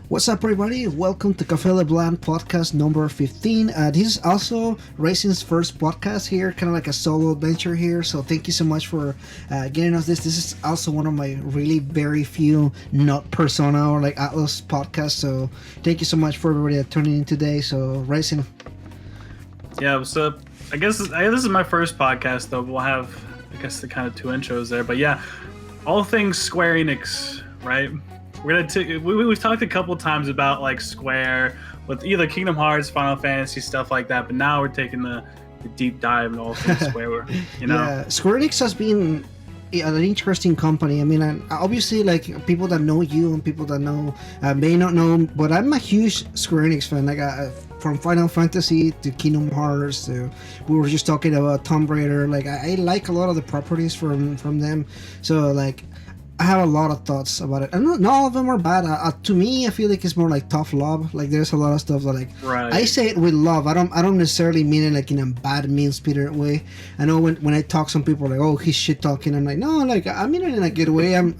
What's up, everybody? Welcome to Café LeBlanc podcast number 15. This is also Racing's first podcast here, kind of like a solo adventure here. So thank you so much for getting us this. This is also one of my really very few not Persona or like Atlas podcasts. So thank you so much for everybody that tuning in today. So Racing. Yeah, what's up? I guess this is my first podcast, though. We'll have, I guess, the kind of two intros there. But yeah, all things Square Enix, right? We've talked a couple times about like Square with either Kingdom Hearts, Final Fantasy, stuff like that, but now we're taking the deep dive into all things Square. Yeah, Square Enix has been an interesting company. I mean, obviously, like people that know you and people that know may not know, but I'm a huge Square Enix fan. Like from Final Fantasy to Kingdom Hearts to we were just talking about Tomb Raider. Like I like a lot of the properties from them. So like, I have a lot of thoughts about it, and not all of them are bad. To me, I feel like it's more like tough love. Like there's a lot of stuff that like right. I say it with love. I don't necessarily mean it like in a bad, mean-spirited way. I know when I talk, some people are like, "Oh, he's shit talking." I'm like, no, like I mean it in a good way. I'm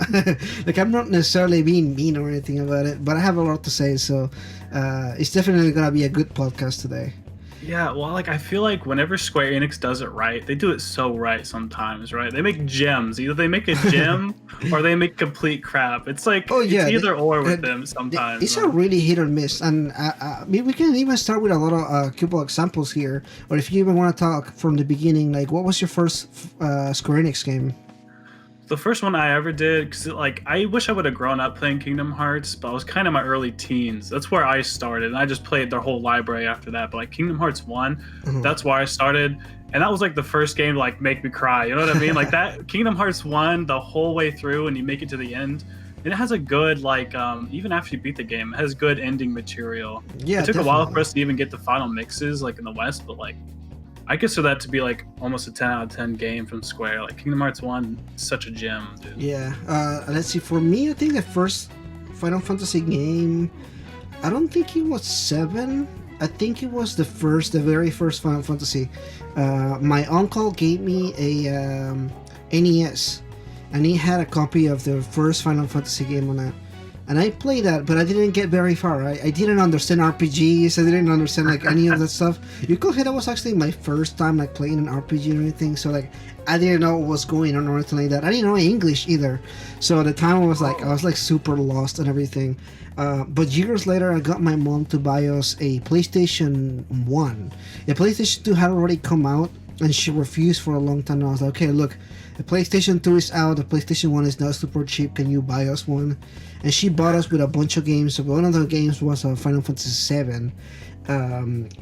like I'm not necessarily being mean or anything about it, but I have a lot to say. So it's definitely gonna be a good podcast today. Yeah, well, like I feel like whenever Square Enix does it right, they do it so right sometimes, right? They make gems. Either they make a gem or they make complete crap. It's like it's either or with them sometimes. It's a really hit or miss, and I mean, we can even start with a lot of couple examples here. Or if you even want to talk from the beginning, like what was your first Square Enix game? The first one I ever did, because like I wish I would have grown up playing Kingdom Hearts, but I was kind of my early teens. That's where I started, and I just played their whole library after that. But like Kingdom Hearts 1, that's where I started, and that was like the first game to like make me cry. You know what I mean? Like that Kingdom Hearts 1, the whole way through, and you make it to the end, and it has a good like even after you beat the game, it has good ending material. Yeah, it took definitely a while for us to even get the final mixes like in the West, but like I consider that to be like almost a 10 out of 10 game from Square. Like Kingdom Hearts 1, such a gem, dude. Yeah. Let's see. For me, I think the first Final Fantasy game, I don't think it was 7. I think it was the very first Final Fantasy. My uncle gave me a NES, and he had a copy of the first Final Fantasy game on that. And I played that, but I didn't get very far. I didn't understand RPGs. I didn't understand like any of that stuff. You could say that was actually my first time like playing an RPG or anything. So like I didn't know what was going on or anything like that. I didn't know English either. So at the time I was like super lost and everything. But years later, I got my mom to buy us a PlayStation 1. The PlayStation 2 had already come out, and she refused for a long time. And I was like, okay, look, the PlayStation 2 is out. The PlayStation 1 is not super cheap. Can you buy us one? And she bought us with a bunch of games. So one of the games was Final Fantasy VII.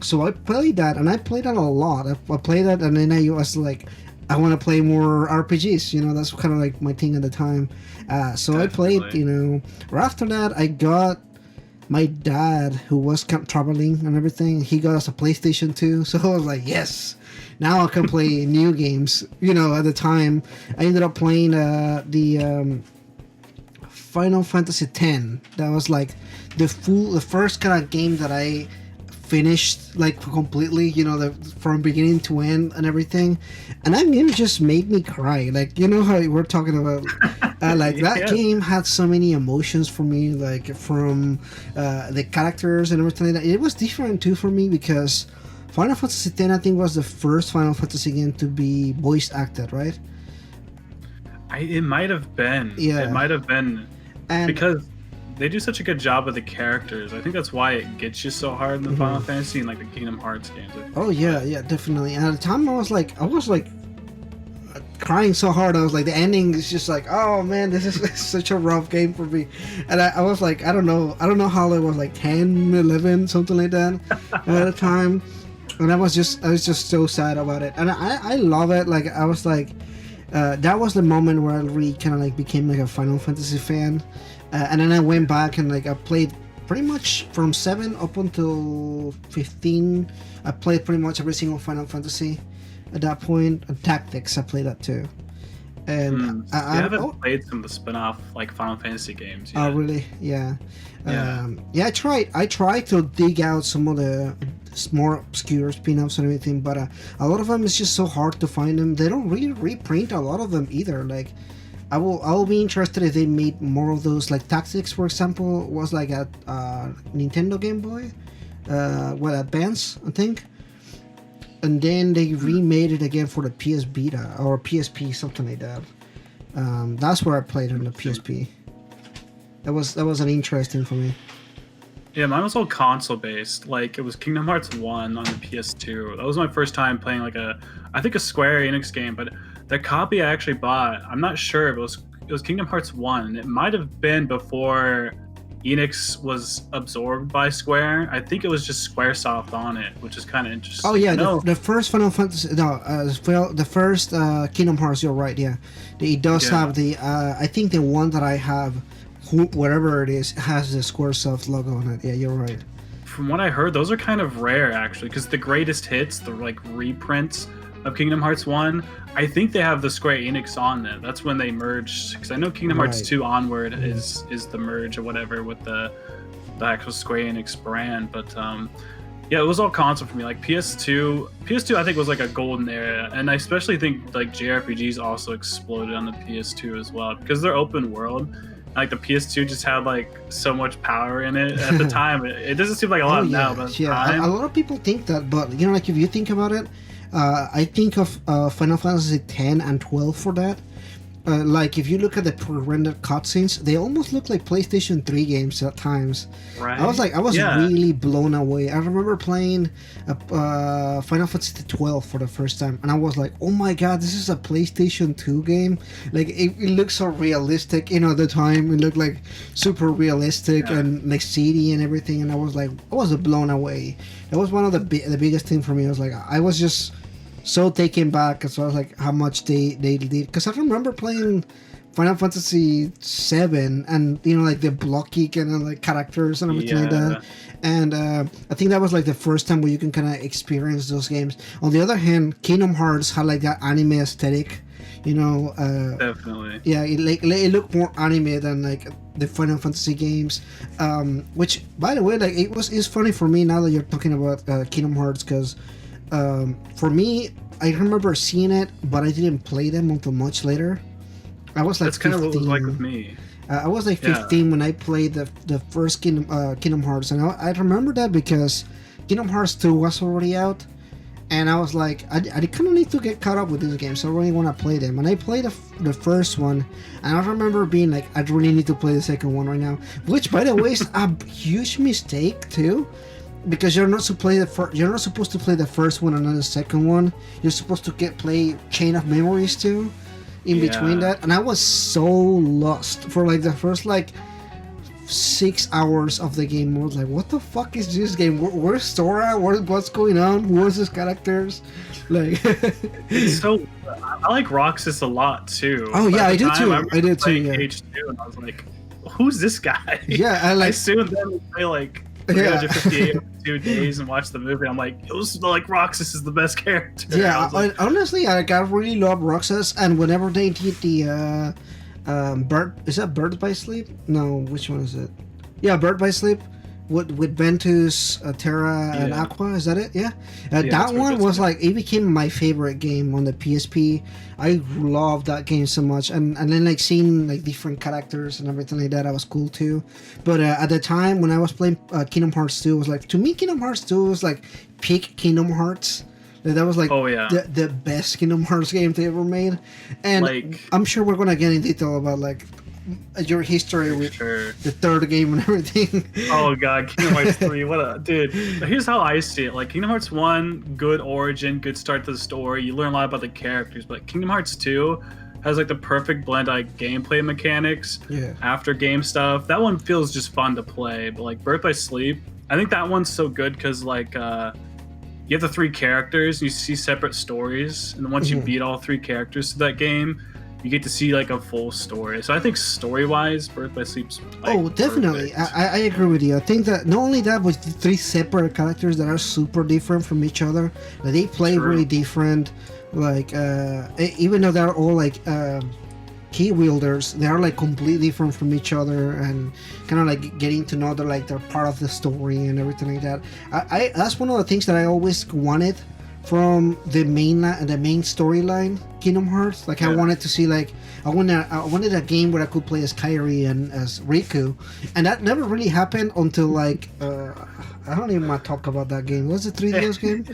So I played that, and I played that a lot. I played that, and then I was like, I want to play more RPGs. You know, that's kind of like my thing at the time. So I played, you know. Right after that, I got my dad, who was traveling and everything. He got us a PlayStation 2. So I was like, yes. Now I can play new games. You know, at the time, I ended up playing the Final Fantasy X. That was like the first kind of game that I finished like completely. You know, from beginning to end and everything. And that game just made me cry. Like, you know how we're talking about. Like that game had so many emotions for me. Like from the characters and everything like that. It was different too for me because Final Fantasy X, I think, was the first Final Fantasy game to be voice acted, right? It might have been. Yeah. It might have been. And because they do such a good job with the characters. I think that's why it gets you so hard in the Final Fantasy and like the Kingdom Hearts games. Oh yeah, definitely. And at the time, I was like crying so hard. I was like, the ending is just like, oh man, this is such a rough game for me. And I was like, I don't know how it was, like 10, 11, something like that at the time. And I was just so sad about it. And I love it. Like I was like, that was the moment where I really kind of like became like a Final Fantasy fan. And then I went back and like I played pretty much from 7 up until 15. I played pretty much every single Final Fantasy at that point. And Tactics, I played that too. And I haven't played some of the spin-off like Final Fantasy games yet. Oh really? Yeah. I tried to dig out some of the more obscure spin-offs and everything, but a lot of them is just so hard to find them. They don't really reprint a lot of them either. Like I will be interested if they made more of those. Like Tactics, for example, was like a Nintendo Game Boy, Advance, I think. And then they remade it again for the PS Vita or PSP, something like that. That's where I played on the PSP. That was an interesting for me. Yeah, mine was all console based. Like it was Kingdom Hearts 1 on the PS2. That was my first time playing like I think a Square Enix game, but the copy I actually bought, I'm not sure if it was Kingdom Hearts 1. It might have been before Enix was absorbed by Square. I think it was just Squaresoft on it, which is kind of interesting. Oh yeah, the first Final Fantasy, the first Kingdom Hearts. You're right. Yeah, it does have the. I think the one that I have, whatever it is, has the Squaresoft logo on it. Yeah, you're right. From what I heard, those are kind of rare actually, because the greatest hits, the like reprints of Kingdom Hearts 1, I think they have the Square Enix on it. That's when they merged, because I know Kingdom Hearts 2 onward is the merge or whatever with the actual Square Enix brand. But yeah, it was all console for me. Like PS2 I think was like a golden era, and I especially think like JRPGs also exploded on the PS2 as well, because they're open world. Like the PS2 just had like so much power in it at the time. It doesn't seem like a lot now, but yeah, a lot of people think that, but you know, like if you think about it, I think of Final Fantasy X and 12 for that. Like if you look at the pre-rendered cutscenes, they almost look like PlayStation 3 games at times. Right. I was really blown away. I remember playing Final Fantasy 12 for the first time, and I was like, "Oh my god, this is a PlayStation 2 game!" Like it looks so realistic. You know, at the time it looked like super realistic and like CD and everything, and I was blown away. That was one of the biggest thing for me. I was like, I was just so taken back as well as like how much they did, because I remember playing Final Fantasy 7 and you know like the blocky kind of like characters and everything like that, and I think that was like the first time where you can kind of experience those games. On the other hand, Kingdom Hearts had like that anime aesthetic, you know. Definitely. Yeah, it looked more anime than like the Final Fantasy games, which by the way, like it's funny for me now that you're talking about Kingdom Hearts, because for me, I remember seeing it, but I didn't play them until much later. I was like, that's kind of what it was like with me. I was like 15 when I played the first Kingdom Hearts, and I remember that because Kingdom Hearts 2 was already out, and I was like, I kind of need to get caught up with these games. So I really want to play them, and I played the first one, and I remember being like, I really need to play the second one right now, which by the way is a huge mistake too. Because you're not supposed to play the first one and then the second one. You're supposed to play Chain of Memories too, in between that. And I was so lost for like the first like 6 hours of the game. I was like, what the fuck is this game? Where's Sora? What's going on? Where's his characters? Like, it's so. I like Roxas a lot too. Oh yeah, I did too. I did too. Yeah. H2, and I was like, who's this guy? Yeah, I assumed then we play like 358 2 days and watch the movie. I'm like, it was like Roxas is the best character. Yeah, like, honestly, I really love Roxas, and whenever they did the Bird by Sleep? No, which one is it? Yeah, Bird by Sleep with Ventus, Terra, and Aqua. Is that it? Yeah. That one was like, it became my favorite game on the PSP. I loved that game so much, and then like seeing like different characters and everything like that, was cool too. But at the time when I was playing Kingdom Hearts 2, it was like, to me Kingdom Hearts 2 was like peak Kingdom Hearts. That was like the best Kingdom Hearts game they ever made, and like, I'm sure we're gonna get in detail about like your history with the third game and everything. Oh god, Kingdom Hearts 3, what a dude. Here's how I see it. Like Kingdom Hearts 1, good origin, good start to the story. You learn a lot about the characters, but Kingdom Hearts 2 has like the perfect blend of like gameplay mechanics, after game stuff. That one feels just fun to play. But like Birth by Sleep, I think that one's so good because like you have the 3 characters, you see separate stories, and then once you beat all 3 characters to that game, you get to see like a full story. So I think story-wise, Birth by Sleep's like, definitely. I agree with you. I think that not only that, but 3 separate characters that are super different from each other. Like, they play really different. Like even though they're all like key wielders, they are like completely different from each other, and kind of like getting to know they're part of the story and everything like that. I that's one of the things that I always wanted from the main storyline Kingdom Hearts. Like I wanted to see I wanted a game where I could play as Kairi and as Riku, and that never really happened until I don't even want to talk about that game. What's the 3DS game?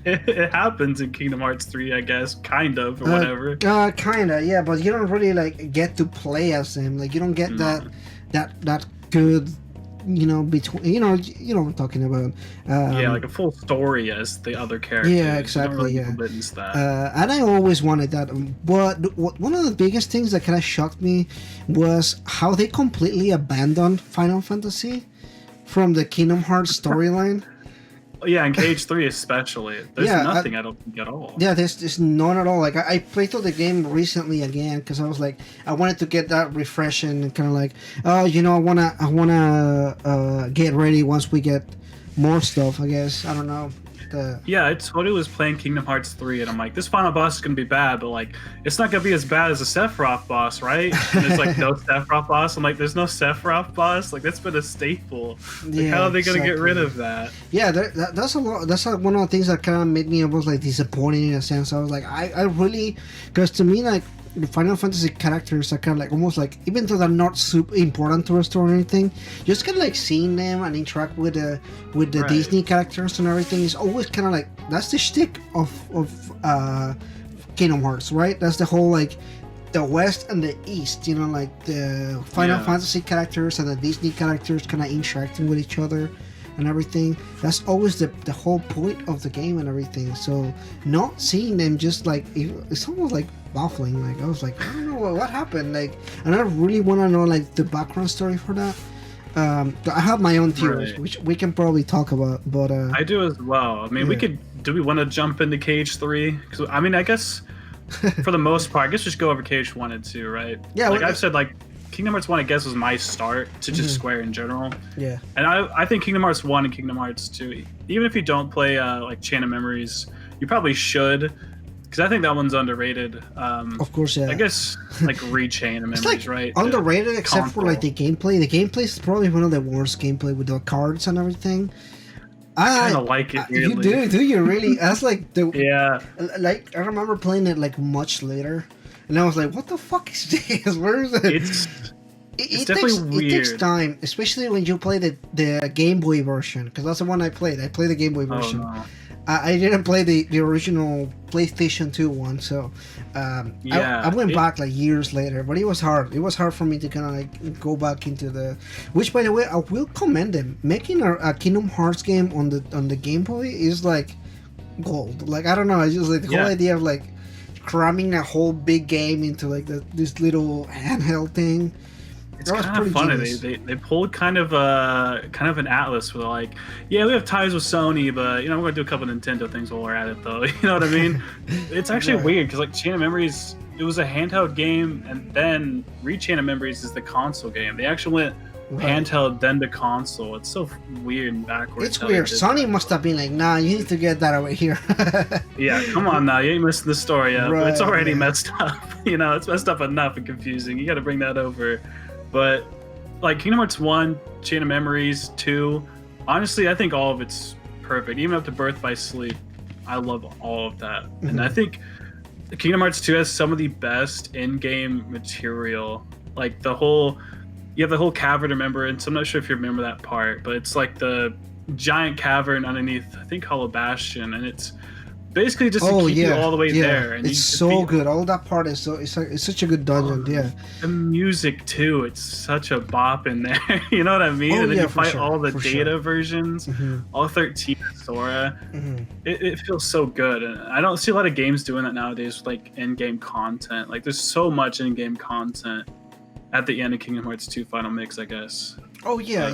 It happens in Kingdom Hearts 3, I guess, kind of, or whatever. Kinda, yeah, but you don't really get to play as them. Like you don't get that good, between what I'm talking about. Like a full story as the other characters. Yeah, exactly. You don't really witness that. And I always wanted that. But one of the biggest things that kind of shocked me was how they completely abandoned Final Fantasy from the Kingdom Hearts storyline. Yeah, in KH3 especially. There's nothing I don't think at all. Yeah, there's none at all. Like I played through the game recently again because I was I wanted to get that refreshing and kind of I wanna get ready once we get more stuff. I guess I don't know. I totally was playing Kingdom Hearts 3 and I'm like, this final boss is gonna be bad, but it's not gonna be as bad as a Sephiroth boss, right? And there's no Sephiroth boss. I'm like, there's no Sephiroth boss. That's been a staple. How are they gonna get rid of that? Yeah, that's a lot. That's one of the things that kind of made me almost disappointed in a sense. I was I really, because to me the Final Fantasy characters are kind of almost even though they're not super important to the story or anything, just kind of seeing them and interact with the right. Disney characters and everything is always kind of that's the shtick of Kingdom Hearts, right? That's the whole the West and the East, the Final Fantasy characters and the Disney characters kind of interacting with each other and everything. That's always the whole point of the game and everything. So not seeing them just it's almost baffling. I was I don't know what happened. And I really want to know the background story for that. I have my own theories, which we can probably talk about. But I do as well. I mean, do we want to jump into KH3? Because I mean, I guess for the most part, I guess just go over KH1 and 2, right? Yeah. I've said, Kingdom Hearts 1, I guess, was my start to just Square in general. Yeah. And I think Kingdom Hearts 1 and Kingdom Hearts 2, even if you don't play Chain of Memories, you probably should. Because I think that one's underrated. Of course, yeah. I guess Chain of Memories, right? Underrated, except for the gameplay. The gameplay is probably one of the worst gameplay with the cards and everything. I kind of like it. Really. You do you really? That's yeah. I remember playing it much later, and I was like, "What the fuck is this? Where is it?" It's definitely weird. It takes time, especially when you play the Game Boy version, because that's the one I played. I played the Game Boy version. Oh, no. I didn't play the original PlayStation 2 one, so I went back years later. But it was hard. It was hard for me to kind of go back into the. Which, by the way, I will commend them. Making a Kingdom Hearts game on the Game Boy is gold. I don't know. It's just the whole idea of cramming a whole big game into this little handheld thing. It's kind of funny. They pulled kind of an Atlas with we have ties with Sony, but we're gonna do a couple of Nintendo things while we're at it though. You know what I mean? It's actually weird because Chain of Memories, it was a handheld game, and then Chain of Memories is the console game. They actually went handheld then to console. It's so weird and backwards. It's weird. Sony must have been nah, you need to get that over here. Yeah, come on now, you ain't missing the story yet. Right, it's already messed up. It's messed up enough and confusing. You got to bring that over. But Kingdom Hearts 1, Chain of Memories 2, honestly, I think all of it's perfect. Even up to Birth by Sleep, I love all of that. Mm-hmm. And I think Kingdom Hearts 2 has some of the best in-game material. You have the whole cavern, remember? And so I'm not sure if you remember that part, but it's the giant cavern underneath, I think, Hollow Bastion, and it's basically just to keep you all the way there. And it's so good. All that part is it's such a good dungeon. Yeah. The music too. It's such a bop in there. You know what I mean? And then you fight all the data versions, all 13 Sora. Mm-hmm. It feels so good, and I don't see a lot of games doing that nowadays with in-game content. There's so much in-game content at the end of Kingdom Hearts 2 Final Mix, I guess. Oh yeah.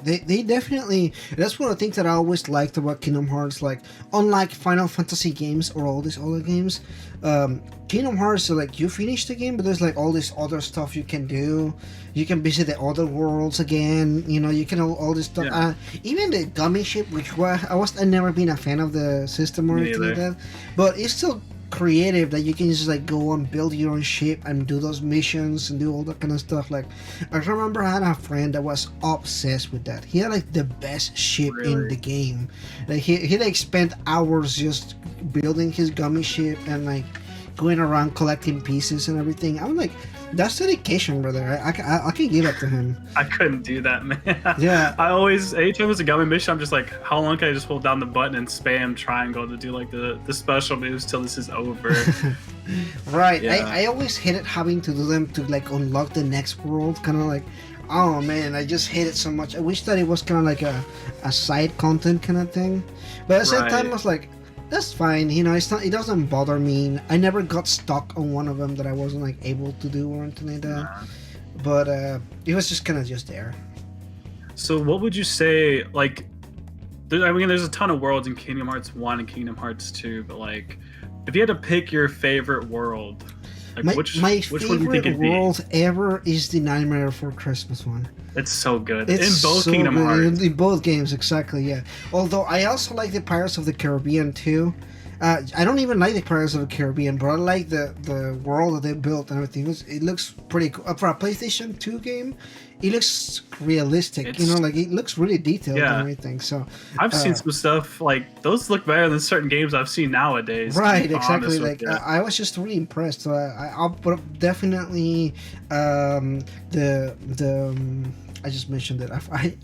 They definitely. That's one of the things that I always liked about Kingdom Hearts. Unlike Final Fantasy games or all these other games, Kingdom Hearts, you finish the game, but there's all this other stuff you can do. You can visit the other worlds again. You can all this stuff. Yeah. Even the gummy ship, which I never been a fan of the system or anything like that, but it's still creative that you can just like go and build your own ship and do those missions and do all that kind of stuff. Like I remember I had a friend that was obsessed with that. He had like the best ship in the game. Like he like spent hours just building his gummy ship and like going around collecting pieces and everything. I'm like, that's dedication, brother. I can give it to him. I couldn't do that, man. Yeah. I always, anytime it's a gummy mission, I'm just like, how long can I just hold down the button and spam triangle to do like the special moves till this is over? Right. Yeah. I always hated having to do them to like unlock the next world. Kind of like, oh man, I just hate it so much. I wish that it was kind of like a side content kind of thing. But at the same time, I was like, that's fine, you know. It's not. It doesn't bother me. I never got stuck on one of them that I wasn't like able to do or anything like that. Nah. But it was just kind of just there. So, what would you say? Like, there's a ton of worlds in Kingdom Hearts 1 and Kingdom Hearts 2, but like, if you had to pick your favorite world, like which one do you think it'd be? My favorite world ever is the Nightmare Before Christmas one. It's so good. It's in both so Kingdom good. Hearts. In both games, exactly, yeah. Although I also like the Pirates of the Caribbean too. I don't even like the Pirates of the Caribbean, but I like the world that they built and everything. It looks pretty cool. For a PlayStation 2 game, it looks realistic. You know, like it looks really detailed and everything. So I've seen some stuff like those look better than certain games I've seen nowadays. Right, exactly. Like I was just really impressed. So I'll put definitely I just mentioned it.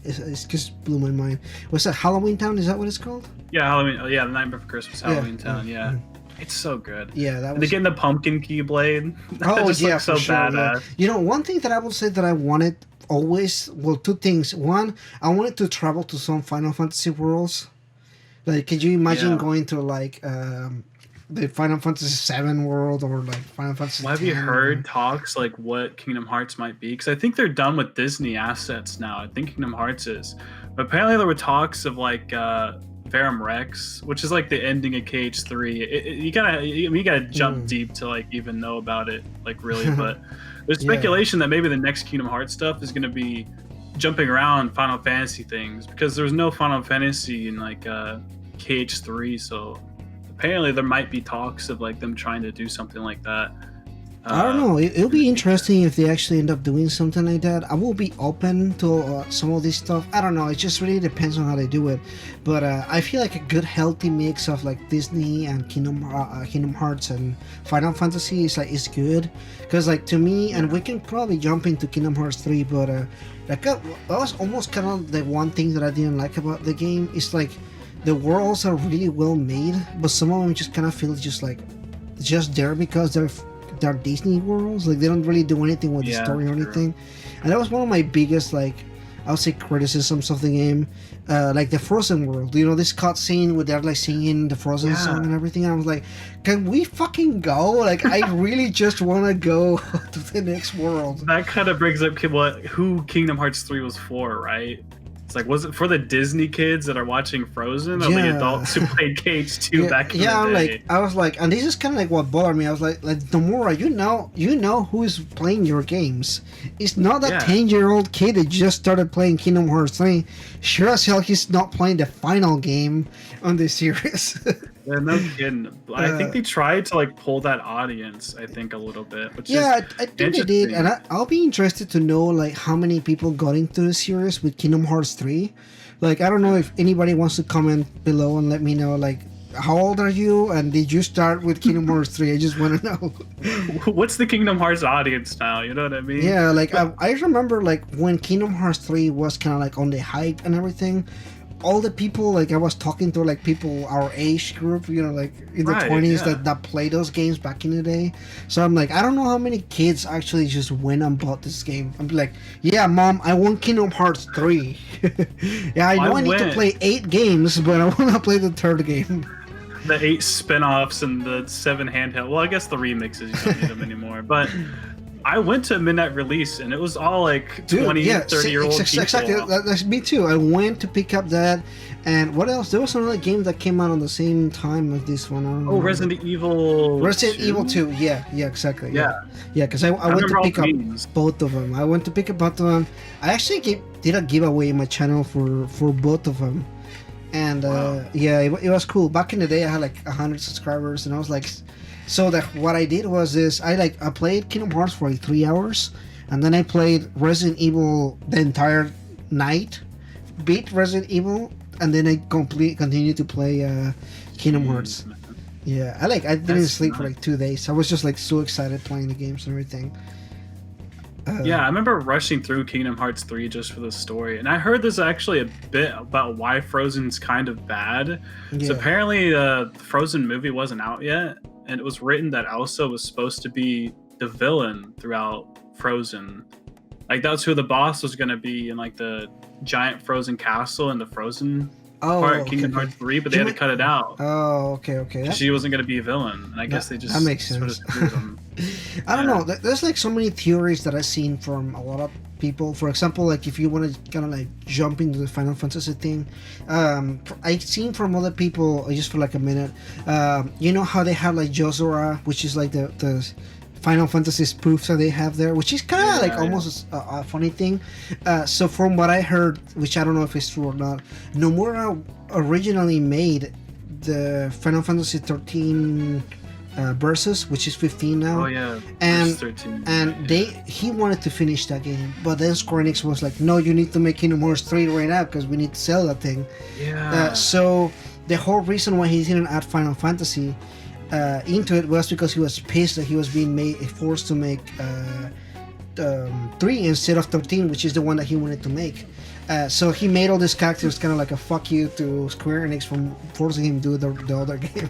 It just blew my mind. What's that? Halloween Town? Is that what it's called? Yeah, Halloween. Yeah, the Night Before Christmas, Halloween Town. Yeah, it's so good. Yeah, that was. And again, the pumpkin keyblade. Oh yeah, so for sure. badass. Yeah. You know, one thing that I will say that I wanted always. Well, two things. One, I wanted to travel to some Final Fantasy worlds. Like, could you imagine going to like the Final Fantasy VII world or like Final Fantasy? Well, have you heard talks like what Kingdom Hearts might be? Because I think they're done with Disney assets now. I think Kingdom Hearts is, but apparently there were talks of like Verum Rex, which is like the ending of KH3. You gotta jump deep to like even know about it, like really. But there's speculation that maybe the next Kingdom Hearts stuff is gonna be jumping around Final Fantasy things because there's no Final Fantasy in like KH3, so apparently there might be talks of like them trying to do something like that. I don't know. It'll be interesting if they actually end up doing something like that. I will be open to some of this stuff. I don't know. It just really depends on how they do it. But I feel like a good healthy mix of like Disney and Kingdom Hearts and Final Fantasy is good. Because like to me, and we can probably jump into Kingdom Hearts 3, but that was almost kind of the one thing that I didn't like about the game. Is like the worlds are really well made, but some of them just kind of feel just there because they're Disney worlds. Like they don't really do anything with the story or anything. And that was one of my biggest I would say criticisms of the game. Like the Frozen world, you know, this cutscene where they're like singing the Frozen song and everything. And I was like, can we fucking go? Like I really just want to go to the next world. That kind of brings up who Kingdom Hearts 3 was for, right? It's like, was it for the Disney kids that are watching Frozen, or the adults who played KH2 back in the day? I was like, and this is kind of like what bothered me. I was like Nomura, you know who is playing your games. It's not that 10-year-old kid that just started playing Kingdom Hearts 3. Sure as hell, he's not playing the final game on this series. Yeah, no kidding. I think they tried to like pull that audience. I think a little bit. Which I think they did, and I'll be interested to know like how many people got into the series with Kingdom Hearts 3. Like I don't know if anybody wants to comment below and let me know like how old are you and did you start with Kingdom Hearts 3? I just want to know. What's the Kingdom Hearts audience now? You know what I mean? Yeah, like I remember like when Kingdom Hearts 3 was kind of like on the hype and everything. All the people like I was talking to, like people our age group, you know, like in the 20s that play those games back in the day. So I'm like, I don't know how many kids actually just went and bought this game. I'm like, yeah, mom, I want Kingdom Hearts 3. Yeah, I know I need to play 8 games, but I want to play the 3rd game. The 8 spin-offs and the 7 handheld. Well, I guess the remixes, you don't need them anymore. But I went to midnight release and it was all like 30-year-old people. Exactly, that's me too. I went to pick up that, and what else? There was another game that came out on the same time as this one. Resident Evil 2. Yeah, exactly. Yeah, because I went to pick up both of them. I went to pick up both of them. I actually did a giveaway in my channel for both of them. And it was cool. Back in the day, I had like 100 subscribers, and I was like, So that what I did was this: I played Kingdom Hearts for like 3 hours, and then I played Resident Evil the entire night, beat Resident Evil, and then I continued to play Kingdom Hearts. Yeah, I didn't sleep for like 2 days. I was just like so excited playing the games and everything. Yeah, I remember rushing through Kingdom Hearts 3 just for the story. And I heard there's actually a bit about why Frozen's kind of bad. Yeah. So apparently the Frozen movie wasn't out yet, and it was written that Elsa was supposed to be the villain throughout Frozen. Like that's who the boss was going to be in like the giant frozen castle in the Frozen part, Kingdom Hearts 3, but they had to cut it out. Oh, okay. She wasn't going to be a villain, and I guess they just that makes sense. sort of screwed them. I don't know. There's like so many theories that I've seen from a lot of people. For example, like if you want to kind of like jump into the Final Fantasy thing, I've seen from other people just for like a minute. You know how they have like Jozora, which is like the Final Fantasy spoofs that they have there, which is kind of like almost a funny thing. So from what I heard, which I don't know if it's true or not, Nomura originally made the Final Fantasy 13 Versus, which is 15 now. Oh yeah, and 13. And he wanted to finish that game, but then Square Enix was like, no, you need to make Kingdom Hearts 3 right now because we need to sell that thing. Yeah. So the whole reason why he didn't add Final Fantasy into it was because he was pissed that he was being forced to make 3 instead of 13, which is the one that he wanted to make. So he made all these characters kind of like a fuck you to Square Enix from forcing him to do the other game.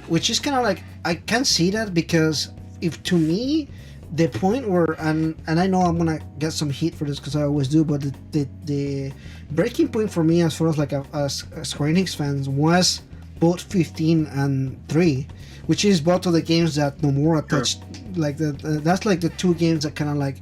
Which is kind of like, I can see that, because if to me the point where, and I know I'm gonna get some heat for this because I always do, but the breaking point for me as far as like a Square Enix fans was both 15 and 3, which is both of the games that Nomura touched. Like that's like the two games that kind of like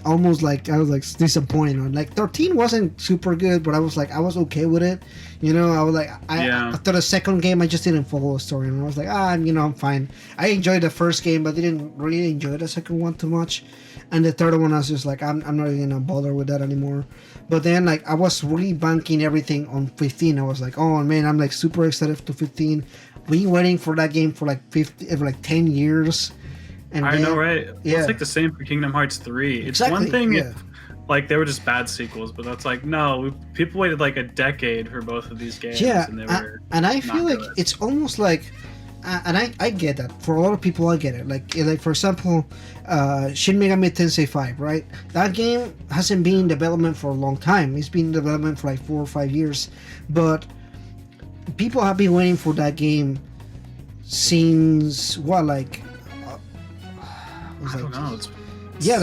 almost like I was like disappointed on. Like 13 wasn't super good, but I was okay with it. You know, I was like, after the second game, I just didn't follow the story, and I was like, I'm fine. I enjoyed the first game, but didn't really enjoy the second one too much. And the third one, I was just like, I'm not really gonna bother with that anymore. But then, like, I was really banking everything on 15. I was like, oh man, I'm like super excited to 15. Been waiting for that game for like 10 years. And I know, right? Yeah. It's like the same for Kingdom Hearts 3. It's one thing if like they were just bad sequels, but that's like, no, people waited like a decade for both of these games. Yeah, and they were and I feel like it's almost like, and I get that. For a lot of people, I get it. Like for example, Shin Megami Tensei 5, right? That game hasn't been in development for a long time. It's been in development for like 4 or 5 years, but people have been waiting for that game since what, like I don't know. It's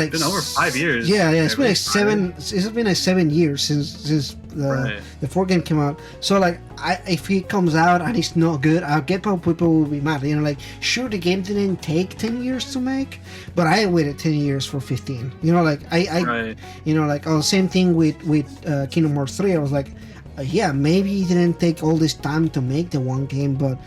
been over 5 years. Yeah, it's been like 7. It's been like 7 years since the 4 game came out. So like, if it comes out and it's not good, I'll get how people will be mad. You know, like, sure, the game didn't take 10 years to make, but I waited 10 years for 15. You know, like you know, like, same thing with Kingdom Hearts 3. I was like, yeah, maybe it didn't take all this time to make the one game, but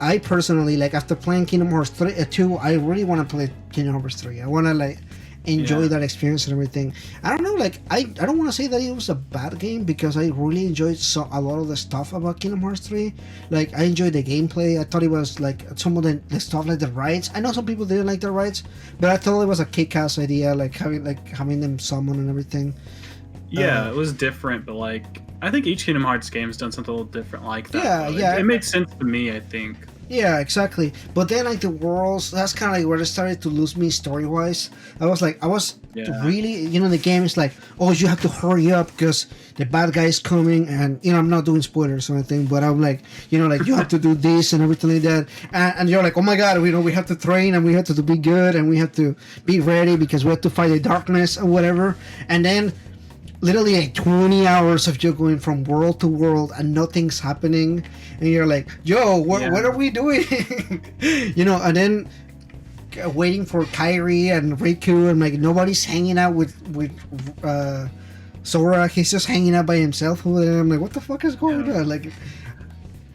I personally, like, after playing Kingdom Hearts 2, I really want to play Kingdom Hearts 3. I want to, like, enjoy that experience and everything. I don't know, like, I don't want to say that it was a bad game, because I really enjoyed a lot of the stuff about Kingdom Hearts 3. Like, I enjoyed the gameplay. I thought it was, like, some of the stuff, like the rides. I know some people didn't like the rides, but I thought it was a kick-ass idea, like having them summon and everything. Yeah, it was different, but like, I think each Kingdom Hearts game has done something a little different like that. It made sense to me, I think. Yeah, exactly. But then, like, the worlds, that's kind of like where it started to lose me story-wise. I was really, you know, the game is like, oh, you have to hurry up because the bad guy is coming, and, you know, I'm not doing spoilers or anything, but I'm like, you know, like, you have to do this and everything like that. And you're like, oh my god, you know, we have to train, and we have to be good, and we have to be ready because we have to fight the darkness or whatever. And then literally like 20 hours of you going from world to world and nothing's happening, and you're like, yo, what are we doing? You know, and then waiting for Kairi and Riku, and like nobody's hanging out with Sora. He's just hanging out by himself over there. I'm like, what the fuck is going on? Like,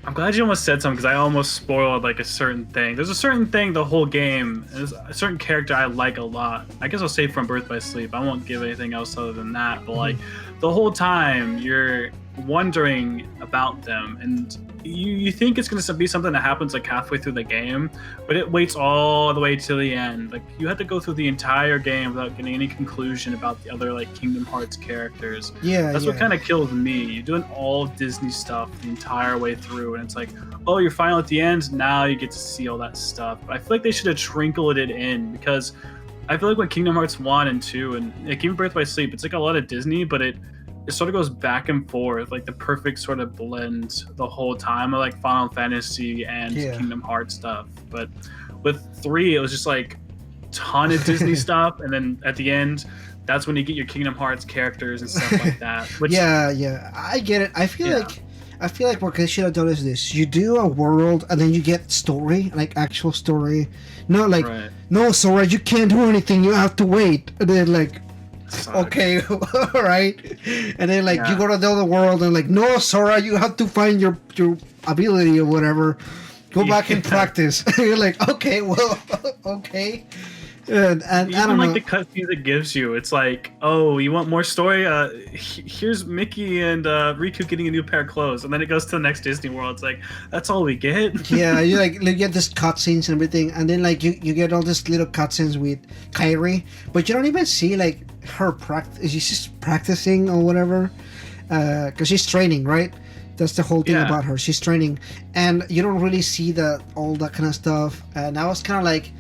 I'm glad you almost said something, because I almost spoiled like a certain thing. There's a certain thing the whole game, there's a certain character I like a lot. I guess I'll say from Birth by Sleep. I won't give anything else other than that. But like the whole time you're wondering about them, and you think it's going to be something that happens like halfway through the game, but it waits all the way to the end. Like you have to go through the entire game without getting any conclusion about the other like Kingdom Hearts characters. That's what kind of kills me. You're doing all Disney stuff the entire way through, and it's like, oh, you're final at the end, now you get to see all that stuff. But I feel like they should have trickled it in, because I feel like when Kingdom Hearts 1 and 2 and like even Birth by Sleep, it's like a lot of Disney, but it sort of goes back and forth, like the perfect sort of blend the whole time of like Final Fantasy and Kingdom Hearts stuff. But with 3, it was just like ton of Disney stuff, and then at the end, that's when you get your Kingdom Hearts characters and stuff like that. Which, I get it. I feel like what they should have done is this: you do a world, and then you get story, like actual story. Not like, no, Sora, you can't do anything. You have to wait. And then like, okay, all right. And then like you go to the other world, and like, no, Sora, you have to find your ability or whatever. Go back and practice. You're like, okay, well, okay. And even I don't know. The cutscenes it gives you, it's like, oh, you want more story? Here's Mickey and Riku getting a new pair of clothes, and then it goes to the next Disney World. It's like, that's all we get. You get this cutscenes and everything, and then like you get all these little cutscenes with Kairi, but you don't even see like her practice. She's just practicing or whatever, because she's training, right? That's the whole thing about her. She's training, and you don't really see all that kind of stuff. And I was kind of like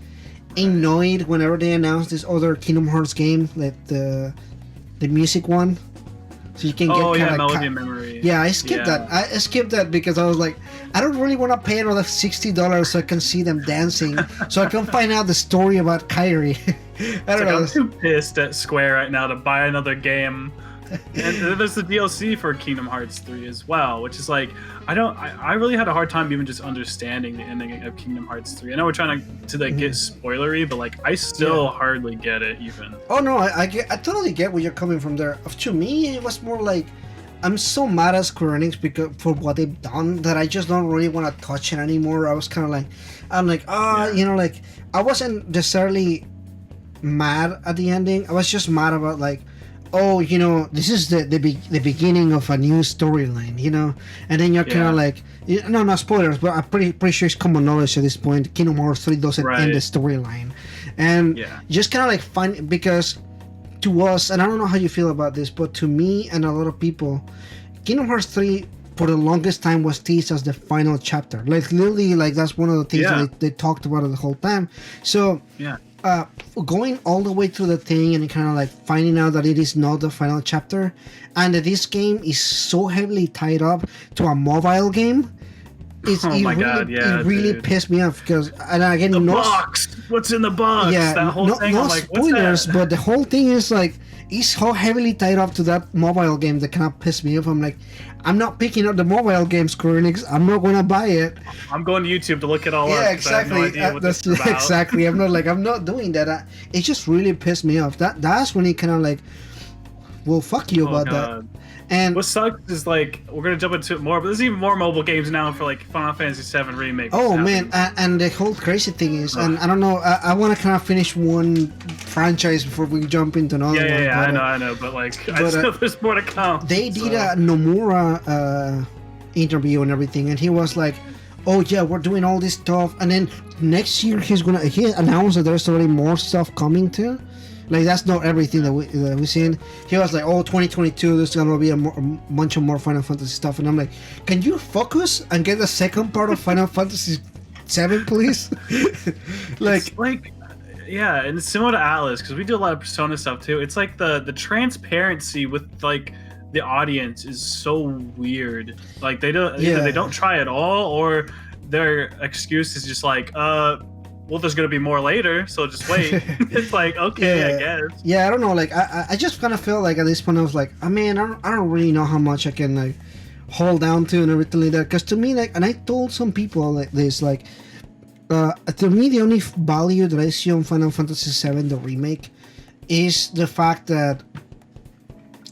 annoyed whenever they announced this other Kingdom Hearts game, like the music one, so you can get Melody Memory. I skipped that. I skipped that because I was like, I don't really want to pay another $60 so I can see them dancing, so I can find out the story about Kairi. I don't know. I'm too pissed at Square right now to buy another game. And there's the DLC for Kingdom Hearts 3 as well, which is like, I really had a hard time even just understanding the ending of Kingdom Hearts 3. I know we're trying to like get spoilery, but like I still hardly get it even. Oh no, I totally get where you're coming from there. To me, it was more like, I'm so mad at Square Enix for what they've done that I just don't really want to touch it anymore. I was kind of like, like I wasn't necessarily mad at the ending. I was just mad about like, oh, this is the beginning of a new storyline, and then you're kind of like, no spoilers, but I'm pretty sure it's common knowledge at this point. Kingdom Hearts 3 doesn't end the storyline, and just kind of like find, because to us, and I don't know how you feel about this, but to me and a lot of people, Kingdom Hearts 3 for the longest time was teased as the final chapter. Like literally, like that's one of the things that they talked about it the whole time. So going all the way through the thing and kind of like finding out that it is not the final chapter, and that this game is so heavily tied up to a mobile game, it really pissed me off, because, and again, the box, what's in the box? That whole thing. I'm like, spoilers, but the whole thing is like, it's so heavily tied up to that mobile game that kind of pissed me off. I'm like, I'm not picking up the mobile game, Square Enix. I'm not going to buy it. I'm going to YouTube to look it all up. Yeah, exactly. I have no idea what this is about. Exactly. I'm not doing that. It just really pissed me off. That's when it kind of like, well, fuck you about that. And what sucks is like, we're gonna jump into it more, but there's even more mobile games now for like Final Fantasy VII Remake. Oh man, and the whole crazy thing is, and I don't know, I want to kind of finish one franchise before we jump into another one. Yeah, I know, but like, I still there's more to come. They did a Nomura interview and everything, and he was like, oh yeah, we're doing all this stuff, and then next year he announced that there's already more stuff coming too. Like, that's not everything that we've seen. He was like, oh, 2022, there's going to be a bunch of more Final Fantasy stuff. And I'm like, can you focus and get the second part of Final Fantasy 7, please? Yeah, and it's similar to Atlas, because we do a lot of Persona stuff too. It's like the transparency with like the audience is so weird. Like, they don't either they don't try at all, or their excuse is just like, well, there's gonna be more later, so just wait. It's like, okay, I guess. Yeah, I don't know. Like, I just kind of feel like at this point I was like, I mean, I don't really know how much I can like hold down to and everything like that. Because to me, like, and I told some people like this, like, to me the only value that I see on Final Fantasy VII, the remake, is the fact that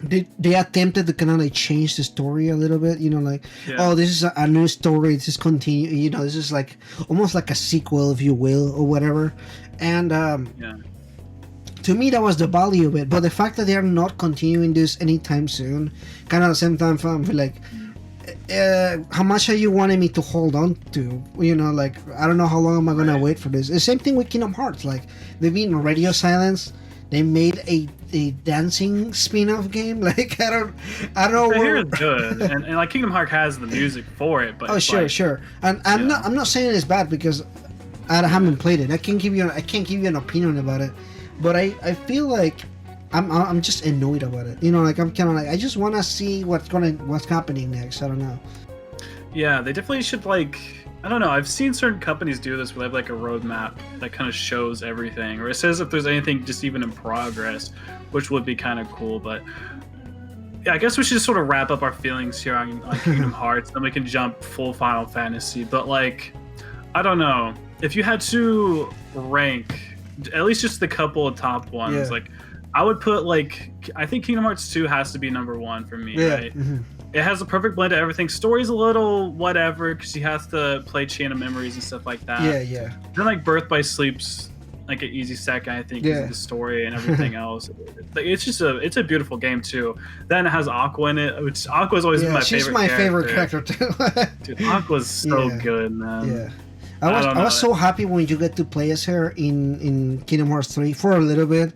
they attempted to kind of like change the story a little bit, like, oh, this is a new story, this is continue, this is like almost like a sequel, if you will, or whatever. And to me that was the value of it. But the fact that they are not continuing this anytime soon, kind of at the same time, I feel like, how much are you wanting me to hold on to? You know, like, I don't know how long am I gonna wait for this. The same thing with Kingdom Hearts. Like, they've been in radio silence. They made a dancing spin-off game. Like, I don't know. I hear it's good, and like Kingdom Hearts has the music for it. But oh, sure, sure. And I'm not saying it's bad because I haven't played it. I can't give you an opinion about it. But I feel like I'm just annoyed about it. You know, like I'm kind of like I just want to see what's happening next. I don't know. Yeah, they definitely should like. I don't know. I've seen certain companies do this where they have like a roadmap that kind of shows everything, or it says if there's anything just even in progress, which would be kind of cool. But yeah, I guess we should just sort of wrap up our feelings here on Kingdom Hearts, then we can jump full Final Fantasy. But like, I don't know if you had to rank at least just the couple of top ones. Like, I would put like I think Kingdom Hearts 2 has to be number one for me. Right. Mm-hmm. It has a perfect blend of everything. Story's a little whatever because you have to play Chain of Memories and stuff like that. Yeah. Then like Birth by Sleep's like an easy second, I think, because of the story and everything else. It's just it's a beautiful game too. Then it has Aqua in it, which Aqua's always been my favorite. She's my favorite character too. Dude, Aqua's so good, man. Yeah. I was so happy when you get to play as her in Kingdom Hearts 3 for a little bit.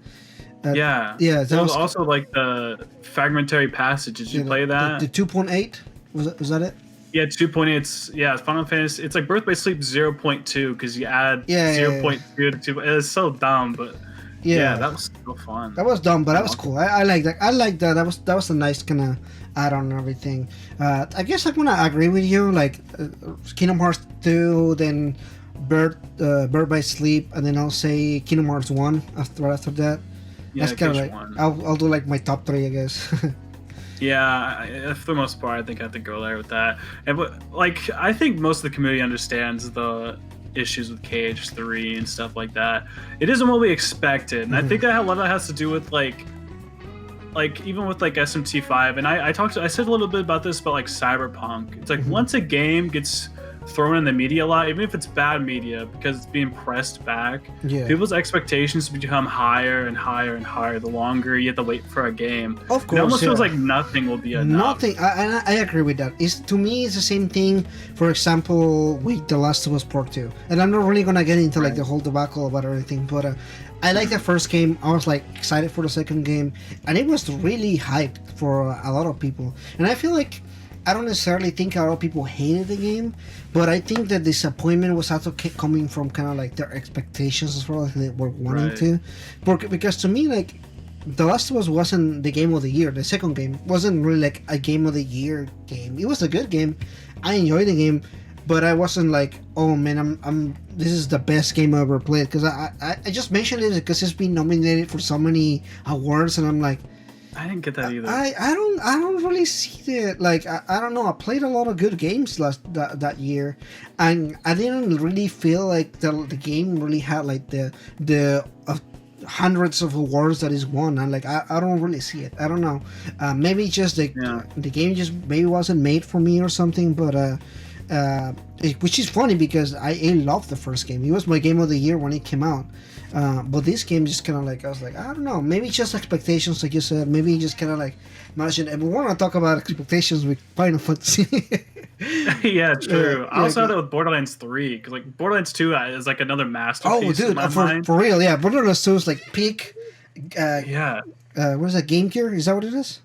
Yeah. That was also like the Fragmentary Passage. Did you play that? The 2.8? Was that it? Yeah, 2.8. It's Final Fantasy. It's like Birth by Sleep 0.2 because you add 0.2 to 2. It's so dumb, but yeah, that was so fun. That was dumb, but that was cool. I like that. I like that. That was a nice kind of add-on and everything. I guess I'm gonna agree with you. Like Kingdom Hearts 2, then Birth by Sleep, and then I'll say Kingdom Hearts 1 after that. Yeah, that's kind of like I'll do like my top 3, I guess. Yeah, for the most part, I think I have to go there with that. And like, I think most of the community understands the issues with KH3 and stuff like that. It isn't what we expected, and I think that a lot of that has to do with like even with like SMT5. And I said a little bit about this, but like Cyberpunk, it's like once a game gets thrown in the media a lot, even if it's bad media, because it's being pressed back. People's expectations become higher and higher and higher the longer you have to wait for a game. Of course, it almost feels like nothing will be enough. Nothing. I agree with that. To me, it's the same thing. For example, with The Last of Us Part 2, and I'm not really gonna get into like the whole debacle about everything, but I like the first game. I was like excited for the second game, and it was really hyped for a lot of people. And I feel like I don't necessarily think a lot of people hated the game, but I think the disappointment was also coming from kind of like their expectations as well as they were wanting to. Because to me, like, The Last of Us wasn't the game of the year. The second game wasn't really like a game of the year game. It was a good game. I enjoyed the game, but I wasn't like, oh man, this is the best game I ever played. Because I just mentioned it because it's been nominated for so many awards, and I'm like, I didn't get that either. I don't really see that. Like, I don't know. I played a lot of good games that year, and I didn't really feel like the game really had like the hundreds of awards that is won. And like, I don't really see it. I don't know. Maybe just the game just maybe wasn't made for me or something. But which is funny because I loved the first game. It was my game of the year when it came out. But this game just kind of like, I was like, I don't know, maybe it's just expectations, like you said. Maybe just kind of like imagine. And we want to talk about expectations with Final Fantasy. Yeah, true. I also had that with Borderlands 3 because like Borderlands 2 is like another masterpiece. Oh, dude, for real, yeah. Borderlands 2 is like peak. What is that? Game Gear? Is that what it is?